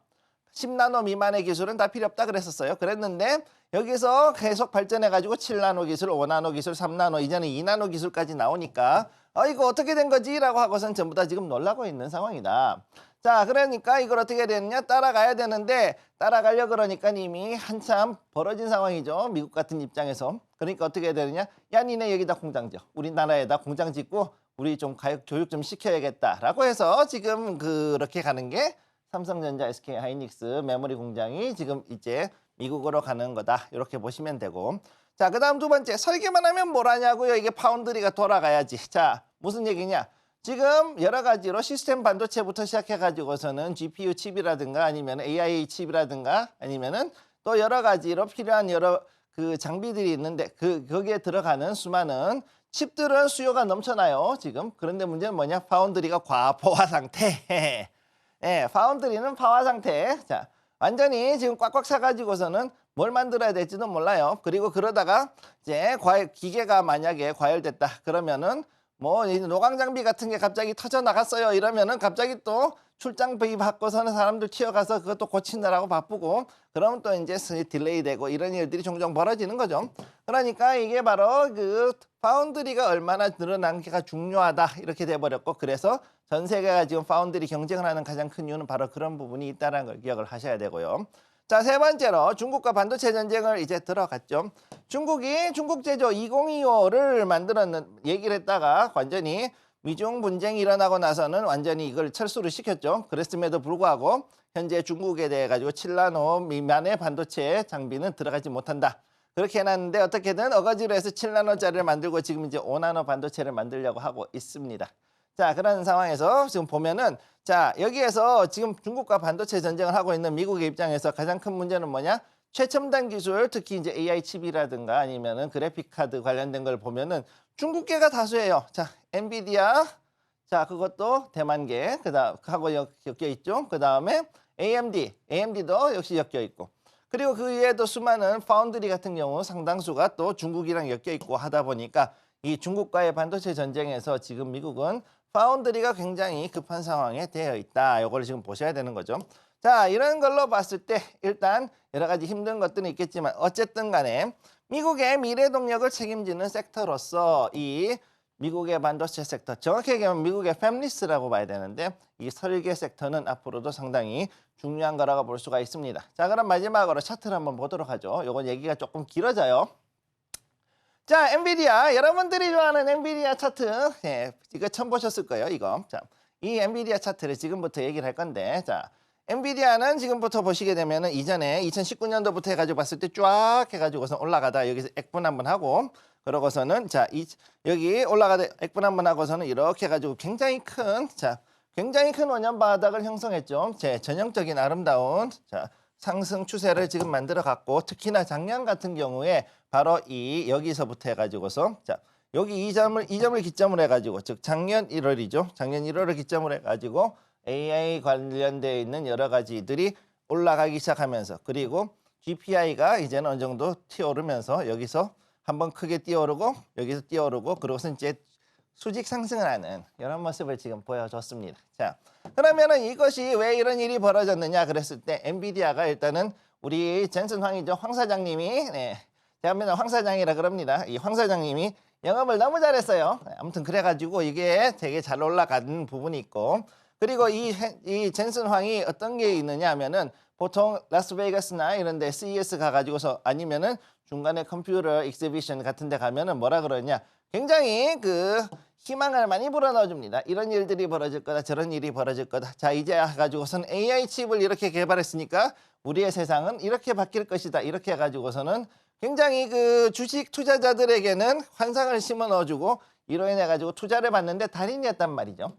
Speaker 3: 10나노 미만의 기술은 다 필요 없다 그랬었어요. 그랬는데 여기서 계속 발전해가지고 7나노 기술, 5나노 기술, 3나노, 이제는 2나노 기술까지 나오니까 이거 어떻게 된 거지? 라고 하고선 전부 다 지금 놀라고 있는 상황이다. 자, 그러니까 이걸 어떻게 되느냐? 따라가야 되는데 따라가려 그러니까 이미 한참 벌어진 상황이죠. 미국 같은 입장에서. 그러니까 어떻게 해야 되느냐? 야, 니네 여기다 공장 지어. 우리나라에다 공장 짓고 우리 좀 교육 좀 시켜야겠다라고 해서 지금 그렇게 가는 게 삼성전자, SK 하이닉스 메모리 공장이 지금 이제 미국으로 가는 거다. 이렇게 보시면 되고. 자, 그다음 두 번째. 설계만 하면 뭘 하냐고요? 이게 파운드리가 돌아가야지. 자, 무슨 얘기냐? 지금 여러 가지로 시스템 반도체부터 시작해가지고서는 GPU 칩이라든가 아니면 AI 칩이라든가 아니면은 또 여러 가지로 필요한 여러 그 장비들이 있는데 거기에 들어가는 수많은 칩들은 수요가 넘쳐나요, 지금. 그런데 문제는 뭐냐? 파운드리가 과포화 상태. 예, 파운드리는 파화 상태. 자, 완전히 지금 꽉꽉 차가지고서는 뭘 만들어야 될지도 몰라요. 그리고 그러다가 이제 기계가 만약에 과열됐다 그러면은 뭐 노광 장비 같은 게 갑자기 터져 나갔어요 이러면은 갑자기 또 출장비 받고서는 사람들 튀어가서 그것도 고치느라고 바쁘고 그러면 또 이제 딜레이 되고 이런 일들이 종종 벌어지는 거죠. 그러니까 이게 바로 그 파운드리가 얼마나 늘어난게가 중요하다 이렇게 돼버렸고 그래서 전 세계가 지금 파운드리 경쟁을 하는 가장 큰 이유는 바로 그런 부분이 있다는 걸 기억을 하셔야 되고요. 자, 세 번째로 중국과 반도체 전쟁을 이제 들어갔죠. 중국이 중국 제조 2025를 만들었는 얘기를 했다가 완전히 미중 분쟁이 일어나고 나서는 완전히 이걸 철수를 시켰죠. 그랬음에도 불구하고 현재 중국에 대해 가지고 7나노 미만의 반도체 장비는 들어가지 못한다. 그렇게 해놨는데 어떻게든 어거지로 해서 7나노짜리를 만들고 지금 이제 5나노 반도체를 만들려고 하고 있습니다. 자, 그런 상황에서 지금 보면은 자, 여기에서 지금 중국과 반도체 전쟁을 하고 있는 미국의 입장에서 가장 큰 문제는 뭐냐? 최첨단 기술, 특히 이제 AI 칩이라든가 아니면은 그래픽 카드 관련된 걸 보면은 중국계가 다수예요. 자, 엔비디아, 자, 그것도 대만계, 그다음 하고 엮여 있죠. 그다음에 AMD도 역시 엮여 있고. 그리고 그 위에도 수많은 파운드리 같은 경우 상당수가 또 중국이랑 엮여 있고 하다 보니까 이 중국과의 반도체 전쟁에서 지금 미국은 파운드리가 굉장히 급한 상황에 되어 있다. 이걸 지금 보셔야 되는 거죠. 자, 이런 걸로 봤을 때 일단 여러 가지 힘든 것들은 있겠지만 어쨌든 간에 미국의 미래 동력을 책임지는 섹터로서 이 미국의 반도체 섹터, 정확히 얘기하면 미국의 팹리스라고 봐야 되는데 이 설계 섹터는 앞으로도 상당히 중요한 거라고 볼 수가 있습니다. 자, 그럼 마지막으로 차트를 한번 보도록 하죠. 이건 얘기가 조금 길어져요. 자, 엔비디아, 여러분들이 좋아하는 엔비디아 차트, 예, 이거 처음 보셨을 거예요, 이거. 자, 이 엔비디아 차트를 지금부터 얘기를 할 건데, 자, 엔비디아는 지금부터 보시게 되면은 이전에 2019년도부터 해가지고 봤을 때 쫙 해가지고서 올라가다 여기서 액분 한번 하고, 그러고서는 자, 여기 올라가다 액분 한번 하고서는 이렇게 해가지고 굉장히 큰 원년 바닥을 형성했죠. 제 전형적인 아름다운 자, 상승 추세를 지금 만들어 갖고 특히나 작년 같은 경우에 바로 이 여기서부터 해가지고서 자 여기 이 점을 기점으로 해가지고 즉 작년 1월이죠. 작년 1월을 기점으로 해가지고 AI 관련되어 있는 여러 가지들이 올라가기 시작하면서 그리고 GPI가 이제는 어느 정도 튀어오르면서 여기서 한번 크게 뛰어오르고 여기서 뛰어오르고 그러고서 이제 수직 상승을 하는 이런 모습을 지금 보여줬습니다. 자, 그러면은 이것이 왜 이런 일이 벌어졌느냐 그랬을 때 엔비디아가 일단은 우리 젠슨 황이죠. 황 사장님이 제가 맨날 황 사장이라 그럽니다. 이 황 사장님이 영업을 너무 잘했어요. 아무튼 그래가지고 이게 되게 잘 올라가는 부분이 있고 그리고 이 젠슨 황이 어떤 게 있느냐 하면은 보통 라스베이거스나 이런 데 CES 가가지고서 아니면은 중간에 컴퓨터 익스비션 같은 데 가면은 뭐라 그러냐 굉장히 그 희망을 많이 불어넣어줍니다. 이런 일들이 벌어질 거다. 저런 일이 벌어질 거다. 자, 이제 해가지고서는 AI 칩을 이렇게 개발했으니까 우리의 세상은 이렇게 바뀔 것이다. 이렇게 해가지고서는 굉장히 그 주식 투자자들에게는 환상을 심어 넣어주고 이로 인해 가지고 투자를 받는데 달인이었단 말이죠.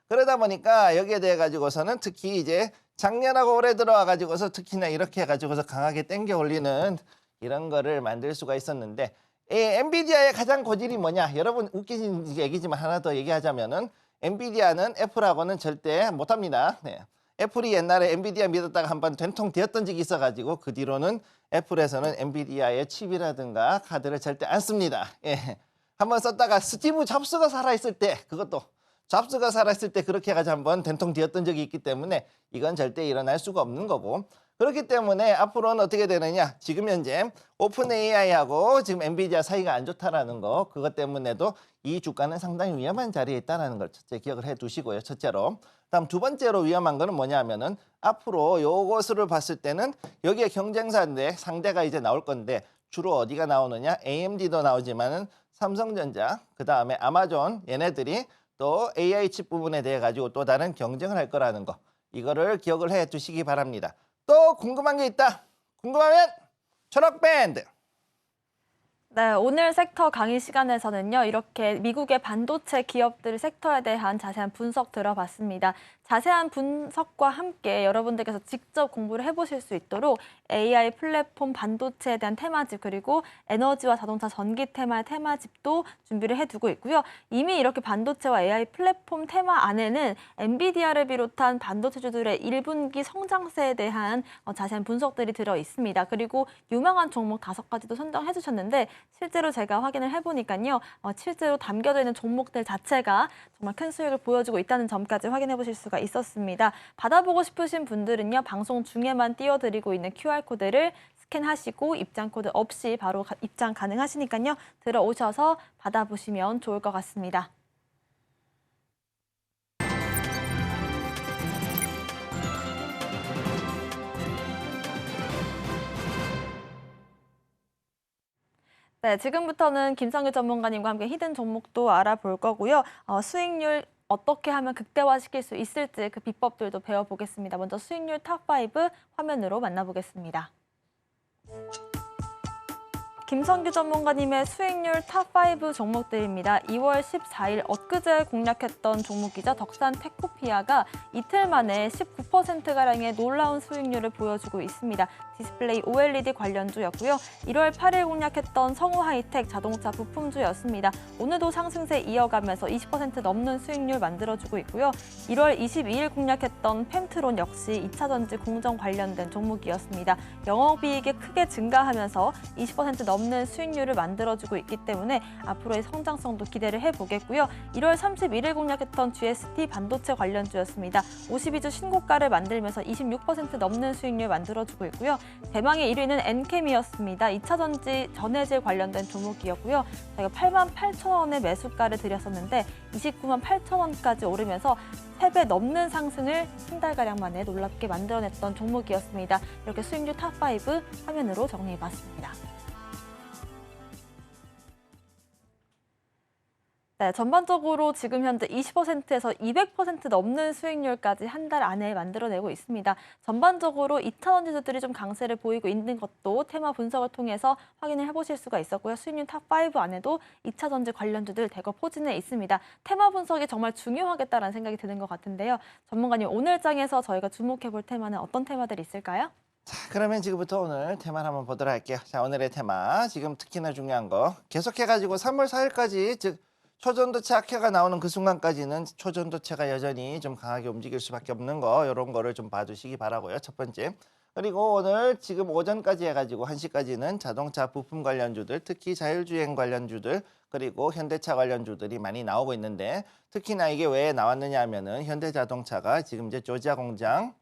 Speaker 3: 그러다 보니까 여기에 대해 가지고서는 특히 이제 작년하고 올해 들어와 가지고서 특히나 이렇게 해가지고서 강하게 땡겨 올리는 이런 거를 만들 수가 있었는데 엔비디아의 가장 고질이 뭐냐? 여러분 웃기신 얘기지만 하나 더 얘기하자면은 엔비디아는 애플하고는 절대 못합니다. 네. 애플이 옛날에 엔비디아 믿었다가 한번 된통되었던 적이 있어가지고 그 뒤로는 애플에서는 엔비디아의 칩이라든가 카드를 절대 안 씁니다. 예. 한번 썼다가 스티브 잡스가 살아있을 때 그것도 잡스가 살아있을 때 그렇게 해가지고 한번 된통되었던 적이 있기 때문에 이건 절대 일어날 수가 없는 거고 그렇기 때문에 앞으로는 어떻게 되느냐 지금 현재 오픈 AI하고 지금 엔비디아 사이가 안 좋다라는 거 그것 때문에도 이 주가는 상당히 위험한 자리에 있다는 걸 첫째 기억을 해 두시고요. 첫째로 다음 두 번째로 위험한 거는 뭐냐면은 앞으로 요것을 봤을 때는 여기에 경쟁사인데 상대가 이제 나올 건데 주로 어디가 나오느냐 AMD도 나오지만은 삼성전자 그 다음에 아마존 얘네들이 또 AI 칩 부분에 대해 가지고 또 다른 경쟁을 할 거라는 거 이거를 기억을 해 두시기 바랍니다. 또 궁금한 게 있다. 궁금하면 초록밴드.
Speaker 2: 네, 오늘 섹터 강의 시간에서는요, 이렇게 미국의 반도체 기업들 섹터에 대한 자세한 분석 들어봤습니다. 자세한 분석과 함께 여러분들께서 직접 공부를 해보실 수 있도록 AI 플랫폼 반도체에 대한 테마집 그리고 에너지와 자동차 전기 테마의 테마집도 준비를 해두고 있고요. 이미 이렇게 반도체와 AI 플랫폼 테마 안에는 엔비디아를 비롯한 반도체주들의 1분기 성장세에 대한 자세한 분석들이 들어 있습니다. 그리고 유망한 종목 5가지도 선정해 주셨는데 실제로 제가 확인을 해보니까요. 실제로 담겨져 있는 종목들 자체가 정말 큰 수익을 보여주고 있다는 점까지 확인해 보실 수가 있었습니다. 받아보고 싶으신 분들은요. 방송 중에만 띄워드리고 있는 QR코드를 스캔하시고 입장코드 없이 바로 입장 가능하시니까요. 들어오셔서 받아보시면 좋을 것 같습니다. 네, 지금부터는 김성규 전문가님과 함께 히든 종목도 알아볼 거고요. 수익률 어떻게 하면 극대화시킬 수 있을지 그 비법들도 배워보겠습니다. 먼저 수익률 탑5 화면으로 만나보겠습니다. 김성규 전문가님의 수익률 탑5 종목들입니다. 2월 14일 엊그제 공략했던 종목이자 덕산 테크피아가 이틀 만에 19%가량의 놀라운 수익률을 보여주고 있습니다. 디스플레이 OLED 관련주였고요. 1월 8일 공략했던 성우하이텍 자동차 부품주였습니다. 오늘도 상승세 이어가면서 20% 넘는 수익률 만들어주고 있고요. 1월 22일 공략했던 펜트론 역시 2차전지 공정 관련된 종목이었습니다. 영업이익이 크게 증가하면서 20% 넘는 수익률을 만들어주고 있기 때문에 앞으로의 성장성도 기대를 해보겠고요. 1월 31일 공략했던 GST 반도체 관련주였습니다. 52주 신고가를 만들면서 26% 넘는 수익률 만들어주고 있고요. 대망의 1위는 엔캠이었습니다. 2차전지 전해질 관련된 종목이었고요. 저희가 88,000원의 매수가를 드렸었는데 298,000원까지 오르면서 3배 넘는 상승을 한 달가량 만에 놀랍게 만들어냈던 종목이었습니다. 이렇게 수익률 탑5 화면으로 정리해봤습니다. 네, 전반적으로 지금 현재 20%에서 200% 넘는 수익률까지 한 달 안에 만들어내고 있습니다. 전반적으로 2차전지주들이 좀 강세를 보이고 있는 것도 테마 분석을 통해서 확인을 해보실 수가 있었고요. 수익률 탑5 안에도 2차전지 관련주들 대거 포진해 있습니다. 테마 분석이 정말 중요하겠다라는 생각이 드는 것 같은데요. 전문가님, 오늘 장에서 저희가 주목해볼 테마는 어떤 테마들이 있을까요?
Speaker 3: 자, 그러면 지금부터 오늘 테마를 한번 보도록 할게요. 자, 오늘의 테마 지금 특히나 중요한 거 계속해가지고 3월 4일까지 즉 초전도체 악화가 나오는 그 순간까지는 초전도체가 여전히 좀 강하게 움직일 수밖에 없는 거 이런 거를 좀 봐주시기 바라고요. 첫 번째. 그리고 오늘 지금 오전까지 해가지고 1시까지는 자동차 부품 관련주들 특히 자율주행 관련주들 그리고 현대차 관련주들이 많이 나오고 있는데 특히나 이게 왜 나왔느냐 하면은 현대자동차가 지금 이제 조지아 공장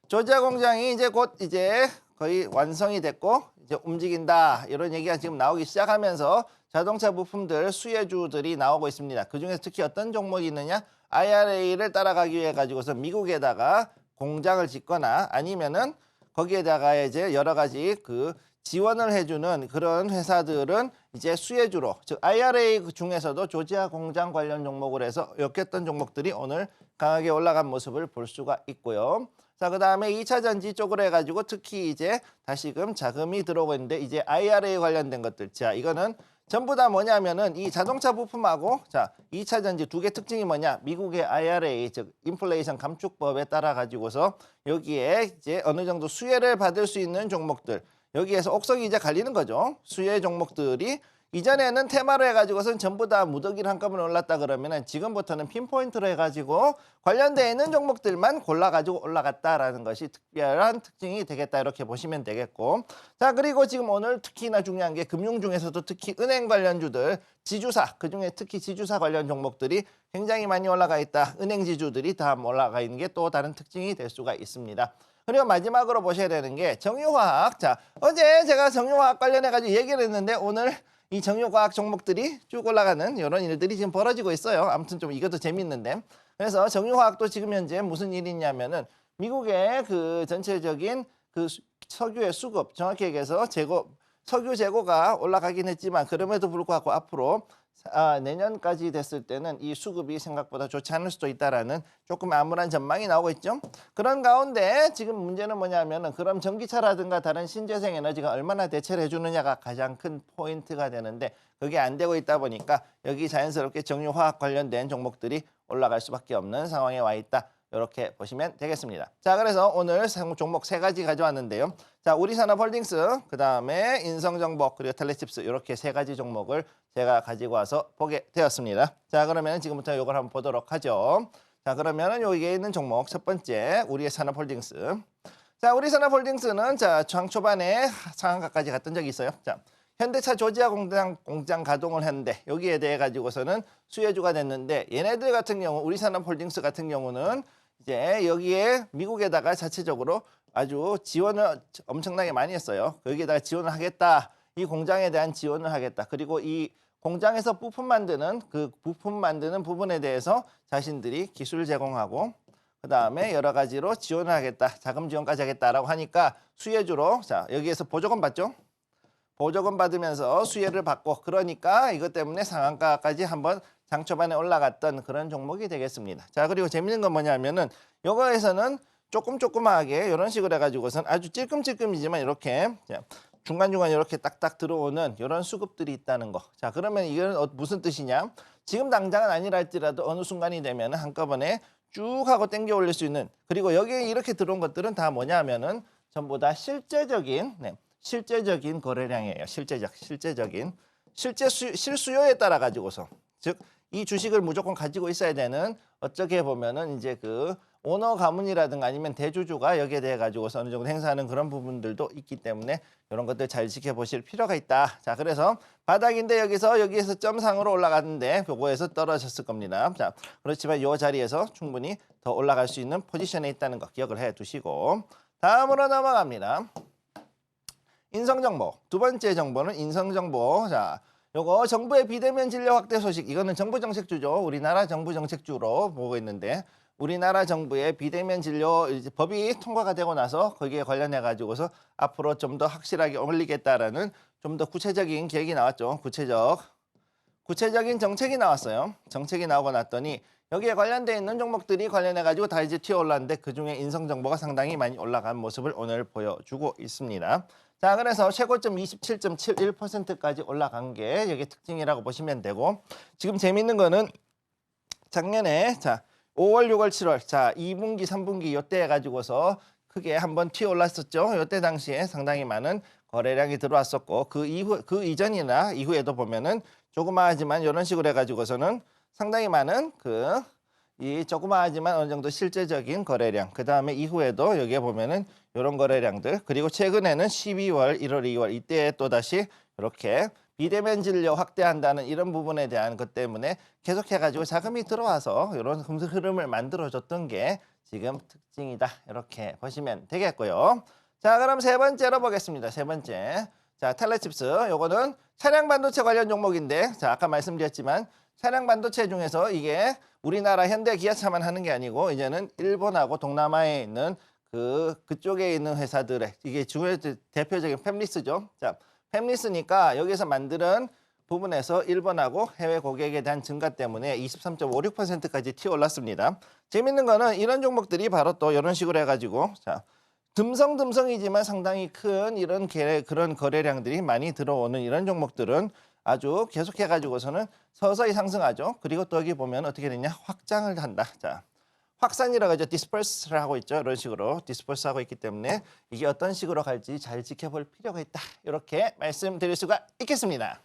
Speaker 3: 조지아 공장이 이제 곧 이제 거의 완성이 됐고 이제 움직인다 이런 얘기가 지금 나오기 시작하면서 자동차 부품들 수혜주들이 나오고 있습니다. 그중에서 특히 어떤 종목이 있느냐? IRA를 따라가기 위해 가지고서 미국에다가 공장을 짓거나 아니면은 거기에다가 이제 여러 가지 그 지원을 해주는 그런 회사들은 이제 수혜주로 즉 IRA 중에서도 조지아 공장 관련 종목을 해서 엮였던 종목들이 오늘 강하게 올라간 모습을 볼 수가 있고요. 자, 그 다음에 2차 전지 쪽으로 해가지고 특히 이제 다시금 자금이 들어오고 있는데 이제 IRA 관련된 것들. 자, 이거는 전부 다 뭐냐면은 이 자동차 부품하고 자 2차 전지 두 개 특징이 뭐냐 미국의 IRA 즉 인플레이션 감축법에 따라 가지고서 여기에 이제 어느 정도 수혜를 받을 수 있는 종목들 여기에서 옥석이 이제 갈리는 거죠. 수혜 종목들이 이전에는 테마로 해가지고선 전부 다 무더기를 한꺼번에 올랐다 그러면은 지금부터는 핀포인트로 해가지고 관련되어 있는 종목들만 골라가지고 올라갔다라는 것이 특별한 특징이 되겠다 이렇게 보시면 되겠고, 자 그리고 지금 오늘 특히나 중요한 게 금융 중에서도 특히 은행 관련주들, 지주사 그중에 특히 지주사 관련 종목들이 굉장히 많이 올라가 있다. 은행 지주들이 다 올라가 있는 게 또 다른 특징이 될 수가 있습니다. 그리고 마지막으로 보셔야 되는 게 정유화학. 자 어제 제가 정유화학 관련해 가지고 얘기를 했는데 오늘 이 정유과학 종목들이 쭉 올라가는 이런 일들이 지금 벌어지고 있어요. 아무튼 좀 이것도 재밌는데. 그래서 정유화학도 지금 현재 무슨 일이 있냐면은 미국의 그 전체적인 그 석유의 수급, 정확히 얘기해서 석유 재고가 올라가긴 했지만 그럼에도 불구하고 앞으로 내년까지 됐을 때는 이 수급이 생각보다 좋지 않을 수도 있다라는 조금 암울한 전망이 나오고 있죠. 그런 가운데 지금 문제는 뭐냐면은 그럼 전기차라든가 다른 신재생 에너지가 얼마나 대체를 해주느냐가 가장 큰 포인트가 되는데 그게 안 되고 있다 보니까 여기 자연스럽게 정유화학 관련된 종목들이 올라갈 수밖에 없는 상황에 와 있다. 이렇게 보시면 되겠습니다. 자, 그래서 오늘 종목 3가지 가져왔는데요. 자, 우리산업홀딩스, 그 다음에 인성정보, 그리고 텔레칩스 이렇게 3가지 종목을 제가 가지고 와서 보게 되었습니다. 자, 그러면 지금부터 이걸 한번 보도록 하죠. 자, 그러면은 여기에 있는 종목 첫 번째, 우리산업홀딩스. 자, 우리산업홀딩스는 자, 장 초반에 상한가까지 갔던 적이 있어요. 자, 현대차 조지아 공장 가동을 했는데 여기에 대해 가지고서는 수혜주가 됐는데 얘네들 같은 경우 우리산업홀딩스 같은 경우는 이제 여기에 미국에다가 자체적으로 아주 지원을 엄청나게 많이 했어요. 여기에다가 지원을 하겠다. 이 공장에 대한 지원을 하겠다. 그리고 이 공장에서 부품 만드는 부분에 대해서 자신들이 기술 제공하고 그다음에 여러 가지로 지원을 하겠다. 자금 지원까지 하겠다라고 하니까 수혜주로 자, 여기에서 보조금 받죠. 보조금 받으면서 수혜를 받고 그러니까 이것 때문에 상한가까지 한번 장 초반에 올라갔던 그런 종목이 되겠습니다. 자, 그리고 재밌는 건 뭐냐면은 요거에서는 조금하게 이런 식으로 해가지고선 아주 찔끔찔끔이지만 이렇게 중간중간 이렇게 딱딱 들어오는 이런 수급들이 있다는 거. 자, 그러면 이건 무슨 뜻이냐? 지금 당장은 아니라 할지라도 어느 순간이 되면 한꺼번에 쭉 하고 당겨 올릴 수 있는, 그리고 여기에 이렇게 들어온 것들은 다 뭐냐면은 전부 다 실제적인 거래량이에요. 실제적인 실수요에 따라 가지고서, 즉 이 주식을 무조건 가지고 있어야 되는, 어떻게 보면은 이제 그 오너 가문이라든가 아니면 대주주가 여기에 대해 가지고서 어느 정도 행사하는 그런 부분들도 있기 때문에 이런 것들 잘 지켜보실 필요가 있다. 자, 그래서 바닥인데 여기에서 점상으로 올라갔는데 요거에서 떨어졌을 겁니다. 자, 그렇지만 이 자리에서 충분히 더 올라갈 수 있는 포지션에 있다는 거 기억을 해 두시고 다음으로 넘어갑니다. 인성정보. 두 번째 정보는 인성정보. 자, 요거 정부의 비대면 진료 확대 소식. 이거는 정부 정책주죠. 우리나라 정부 정책주로 보고 있는데 우리나라 정부의 비대면 진료 법이 통과가 되고 나서 거기에 관련해 가지고서 앞으로 좀 더 확실하게 올리겠다라는 좀 더 구체적인 계획이 나왔죠. 구체적인 정책이 나왔어요. 정책이 나오고 났더니 여기에 관련돼 있는 종목들이 관련해 가지고 다 이제 튀어 올랐는데 그중에 인성정보가 상당히 많이 올라간 모습을 오늘 보여주고 있습니다. 자, 그래서 최고점 27.71%까지 올라간 게 여기 특징이라고 보시면 되고, 지금 재밌는 거는 작년에 자 5월, 6월, 7월 자 2분기, 3분기 이때 해가지고서 크게 한번 튀어 올랐었죠. 이때 당시에 상당히 많은 거래량이 들어왔었고 그 이전이나 이후에도 보면은 조그마하지만 이런 식으로 해가지고서는 상당히 많은 이 조그마하지만 어느 정도 실제적인 거래량, 그 다음에 이후에도 여기에 보면은 이런 거래량들, 그리고 최근에는 12월, 1월, 2월 이때 또 다시 이렇게 비대면 진료 확대한다는 이런 부분에 대한 것 때문에 계속해가지고 자금이 들어와서 이런 흐름을 만들어줬던 게 지금 특징이다. 이렇게 보시면 되겠고요. 자, 그럼 세 번째로 보겠습니다. 세 번째. 자, 텔레칩스. 요거는 차량 반도체 관련 종목인데, 자, 아까 말씀드렸지만 차량 반도체 중에서 이게 우리나라 현대 기아차만 하는 게 아니고 이제는 일본하고 동남아에 있는 그쪽에 있는 회사들의 이게 대표적인 팹리스죠. 자, 팹리스니까 여기서 만드는 부분에서 일본하고 해외 고객에 대한 증가 때문에 23.56%까지 튀어 올랐습니다. 재밌는 거는 이런 종목들이 바로 또 이런 식으로 해가지고 자, 듬성듬성이지만 상당히 큰 그런 거래량들이 많이 들어오는 이런 종목들은 아주 계속해가지고서는 서서히 상승하죠. 그리고 또 여기 보면 어떻게 되냐, 확장을 한다. 자, 확산이라고 하죠. 디스퍼스를 하고 있죠. 이런 식으로 디스퍼스 하고 있기 때문에 이게 어떤 식으로 갈지 잘 지켜볼 필요가 있다. 이렇게 말씀드릴 수가 있겠습니다.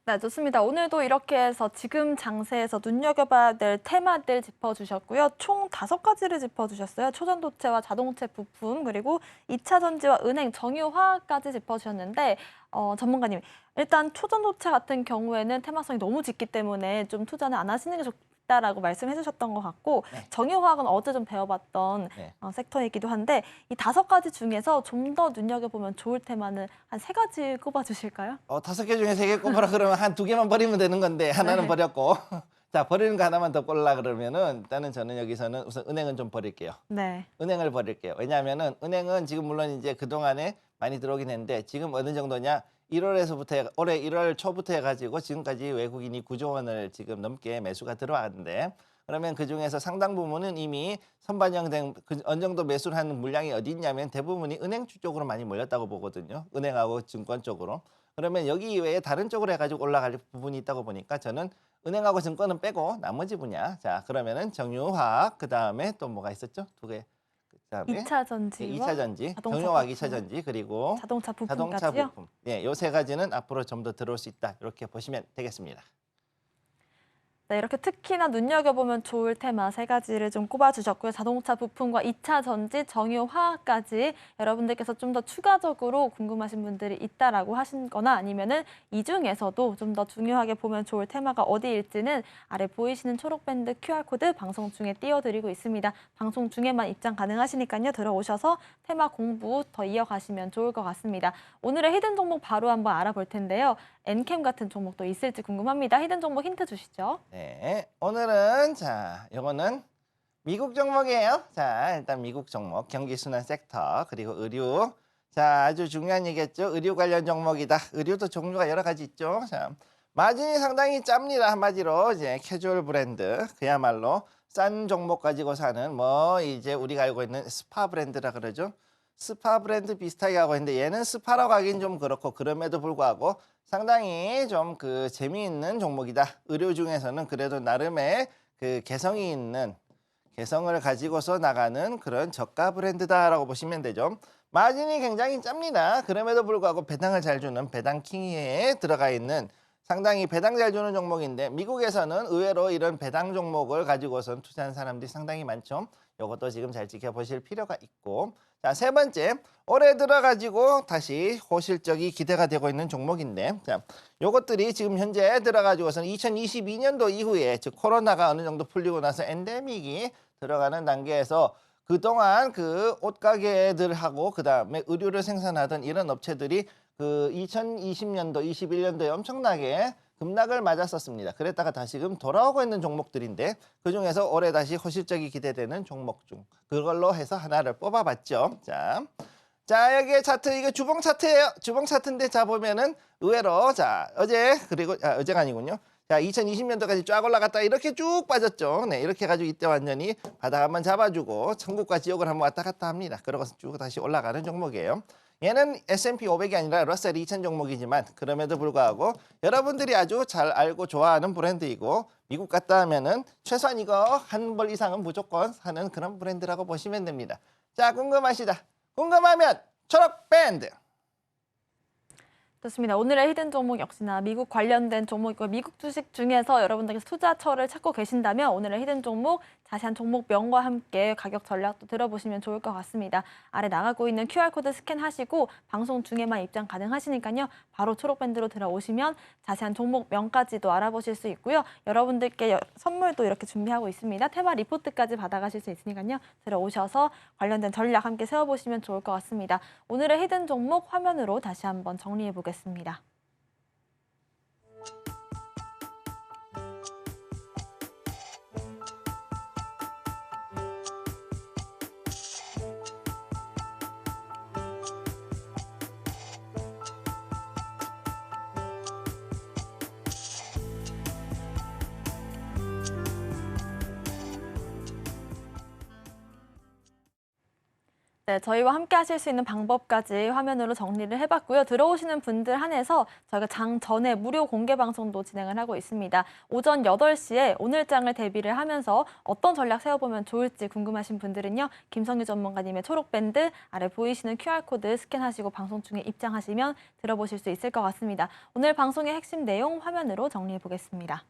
Speaker 2: 네, 좋습니다. 오늘도 이렇게 해서 지금 장세에서 눈여겨봐야 될 테마들 짚어주셨고요. 총 5가지를 짚어주셨어요. 초전도체와 자동차 부품, 그리고 2차 전지와 은행, 정유화까지 짚어주셨는데 전문가님, 일단 초전도체 같은 경우에는 테마성이 너무 짙기 때문에 좀 투자는 안 하시는 게 좋다라고 말씀해 주셨던 것 같고
Speaker 3: 네.
Speaker 2: 정유화학은 어제 좀 배워봤던
Speaker 3: 네.
Speaker 2: 섹터이기도 한데 이 5가지 중에서 좀 더 눈여겨보면 좋을 테마는 한 3가지 꼽아주실까요?
Speaker 3: 5개 중에 3개 꼽으라 그러면 한 2개만 버리면 되는 건데 하나는
Speaker 2: 네.
Speaker 3: 버렸고 자 버리는 거 하나만 더 꼴라 그러면은 일단은 저는 여기서는 우선 은행은 좀 버릴게요.
Speaker 2: 네.
Speaker 3: 은행을 버릴게요. 왜냐하면은 은행은 지금 물론 이제 그동안에 많이 들어오긴 했는데 지금 어느 정도냐 1월에서부터 올해 1월 초부터 해가지고 지금까지 외국인이 9조 원을 지금 넘게 매수가 들어왔는데 그러면 그중에서 상당 부분은 이미 선반영된 어느 정도 매수를 하는 물량이 어디 있냐면 대부분이 은행주 쪽으로 많이 몰렸다고 보거든요. 은행하고 증권 쪽으로. 그러면 여기 이외에 다른 쪽으로 해가지고 올라갈 부분이 있다고 보니까 저는 은행하고 증권은 빼고 나머지 분야. 자 그러면은 정유화학 그다음에 또 뭐가 있었죠? 2개. 그다음에
Speaker 2: 2차 전지와
Speaker 3: 2차 전지,
Speaker 2: 자동차
Speaker 3: 정유화학
Speaker 2: 부품.
Speaker 3: 2차 전지 그리고
Speaker 2: 자동차
Speaker 3: 자동차
Speaker 2: 부품까지요?
Speaker 3: 부품. 예, 요 3가지는 앞으로 좀 더 들어올 수 있다. 이렇게 보시면 되겠습니다.
Speaker 2: 네, 이렇게 특히나 눈여겨보면 좋을 테마 3가지를 좀 꼽아주셨고요. 자동차 부품과 2차 전지, 정유화학까지 여러분들께서 좀 더 추가적으로 궁금하신 분들이 있다라고 하신 거나 아니면은 이 중에서도 좀 더 중요하게 보면 좋을 테마가 어디일지는 아래 보이시는 초록밴드 QR코드 방송 중에 띄워드리고 있습니다. 방송 중에만 입장 가능하시니까요. 들어오셔서 테마 공부 더 이어가시면 좋을 것 같습니다. 오늘의 히든 종목 바로 한번 알아볼 텐데요. 엔캠 같은 종목도 있을지 궁금합니다. 히든 종목 힌트 주시죠.
Speaker 3: 네, 오늘은 자, 요거는 미국 종목이에요. 자, 일단 미국 종목, 경기순환 섹터, 그리고 의류. 자, 아주 중요한 얘기겠죠. 의류 관련 종목이다. 의류도 종류가 여러 가지 있죠. 자, 마진이 상당히 짭니다. 한마디로 이제 캐주얼 브랜드, 그야말로 싼 종목 가지고 사는 뭐 이제 우리가 알고 있는 스파 브랜드라 그러죠. 스파 브랜드 비슷하게 하고 있는데 얘는 스파라고 하긴 좀 그렇고 그럼에도 불구하고 상당히 좀 그 재미있는 종목이다. 의료 중에서는 그래도 나름의 그 개성이 있는 개성을 가지고서 나가는 그런 저가 브랜드다라고 보시면 되죠. 마진이 굉장히 짭니다. 그럼에도 불구하고 배당을 잘 주는 배당킹에 들어가 있는 상당히 배당 잘 주는 종목인데 미국에서는 의외로 이런 배당 종목을 가지고선 투자하는 사람들이 상당히 많죠. 이것도 지금 잘 지켜보실 필요가 있고 자, 3번째 올해 들어가지고 다시 호실적이 기대가 되고 있는 종목인데 자, 요것들이 지금 현재 들어가지고서는 2022년도 이후에 즉 코로나가 어느 정도 풀리고 나서 엔데믹이 들어가는 단계에서 그동안 그 옷가게들하고 그다음에 의류를 생산하던 이런 업체들이 그 2020년도, 21년도에 엄청나게 급락을 맞았었습니다. 그랬다가 다시금 돌아오고 있는 종목들인데 그중에서 올해 다시 호실적이 기대되는 종목 중 그걸로 해서 하나를 뽑아봤죠. 자 여기에 차트 이거 주봉 차트예요. 주봉 차트인데 자 보면은 의외로 자 어제 그리고 어제가 아니군요. 자 2020년도까지 쫙 올라갔다 이렇게 쭉 빠졌죠. 네 이렇게 해가지고 이때 완전히 바닥 한번 잡아주고 천국과 지옥을 한번 왔다 갔다 합니다. 그러고서 쭉 다시 올라가는 종목이에요. 얘는 S&P 500이 아니라 러셀 2000 종목이지만 그럼에도 불구하고 여러분들이 아주 잘 알고 좋아하는 브랜드이고 미국 갔다 하면은 최소한 이거 한 벌 이상은 무조건 사는 그런 브랜드라고 보시면 됩니다. 자 궁금하시다. 궁금하면 초록 밴드.
Speaker 2: 좋습니다. 오늘의 히든 종목 역시나 미국 관련된 종목이고 미국 주식 중에서 여러분들께서 투자처를 찾고 계신다면 오늘의 히든 종목 자세한 종목명과 함께 가격 전략도 들어보시면 좋을 것 같습니다. 아래 나가고 있는 QR코드 스캔하시고 방송 중에만 입장 가능하시니까요. 바로 초록밴드로 들어오시면 자세한 종목명까지도 알아보실 수 있고요. 여러분들께 선물도 이렇게 준비하고 있습니다. 테마 리포트까지 받아가실 수 있으니까요. 들어오셔서 관련된 전략 함께 세워보시면 좋을 것 같습니다. 오늘의 히든 종목 화면으로 다시 한번 정리해 보겠습니다. 네, 저희와 함께 하실 수 있는 방법까지 화면으로 정리를 해봤고요. 들어오시는 분들 한해서 저희가 장 전에 무료 공개 방송도 진행을 하고 있습니다. 오전 8시에 오늘장을 대비를 하면서 어떤 전략 세워보면 좋을지 궁금하신 분들은요. 김성유 전문가님의 초록밴드 아래 보이시는 QR코드 스캔하시고 방송 중에 입장하시면 들어보실 수 있을 것 같습니다. 오늘 방송의 핵심 내용 화면으로 정리해보겠습니다.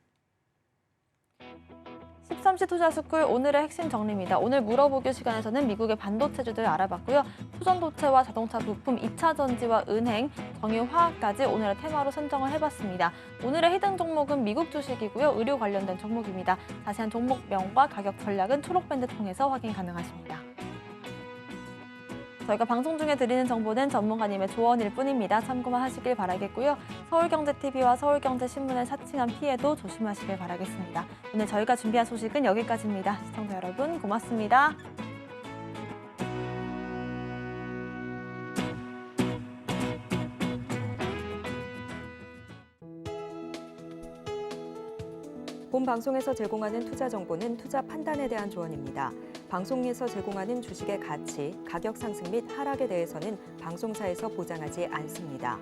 Speaker 2: 13시 투자스쿨 오늘의 핵심 정리입니다. 오늘 물어보기 시간에서는 미국의 반도체주들 알아봤고요. 투전도체와 자동차 부품, 2차 전지와 은행, 정유화학까지 오늘의 테마로 선정을 해봤습니다. 오늘의 히든 종목은 미국 주식이고요. 의료 관련된 종목입니다. 자세한 종목명과 가격 전략은 초록밴드 통해서 확인 가능하십니다. 저희가 방송 중에 드리는 정보는 전문가님의 조언일 뿐입니다. 참고만 하시길 바라겠고요. 서울경제TV와 서울경제신문을 사칭한 피해도 조심하시길 바라겠습니다. 오늘 저희가 준비한 소식은 여기까지입니다. 시청자 여러분 고맙습니다.
Speaker 1: 본 방송에서 제공하는 투자 정보는 투자 판단에 대한 조언입니다. 방송에서 제공하는 주식의 가치, 가격 상승 및 하락에 대해서는 방송사에서 보장하지 않습니다.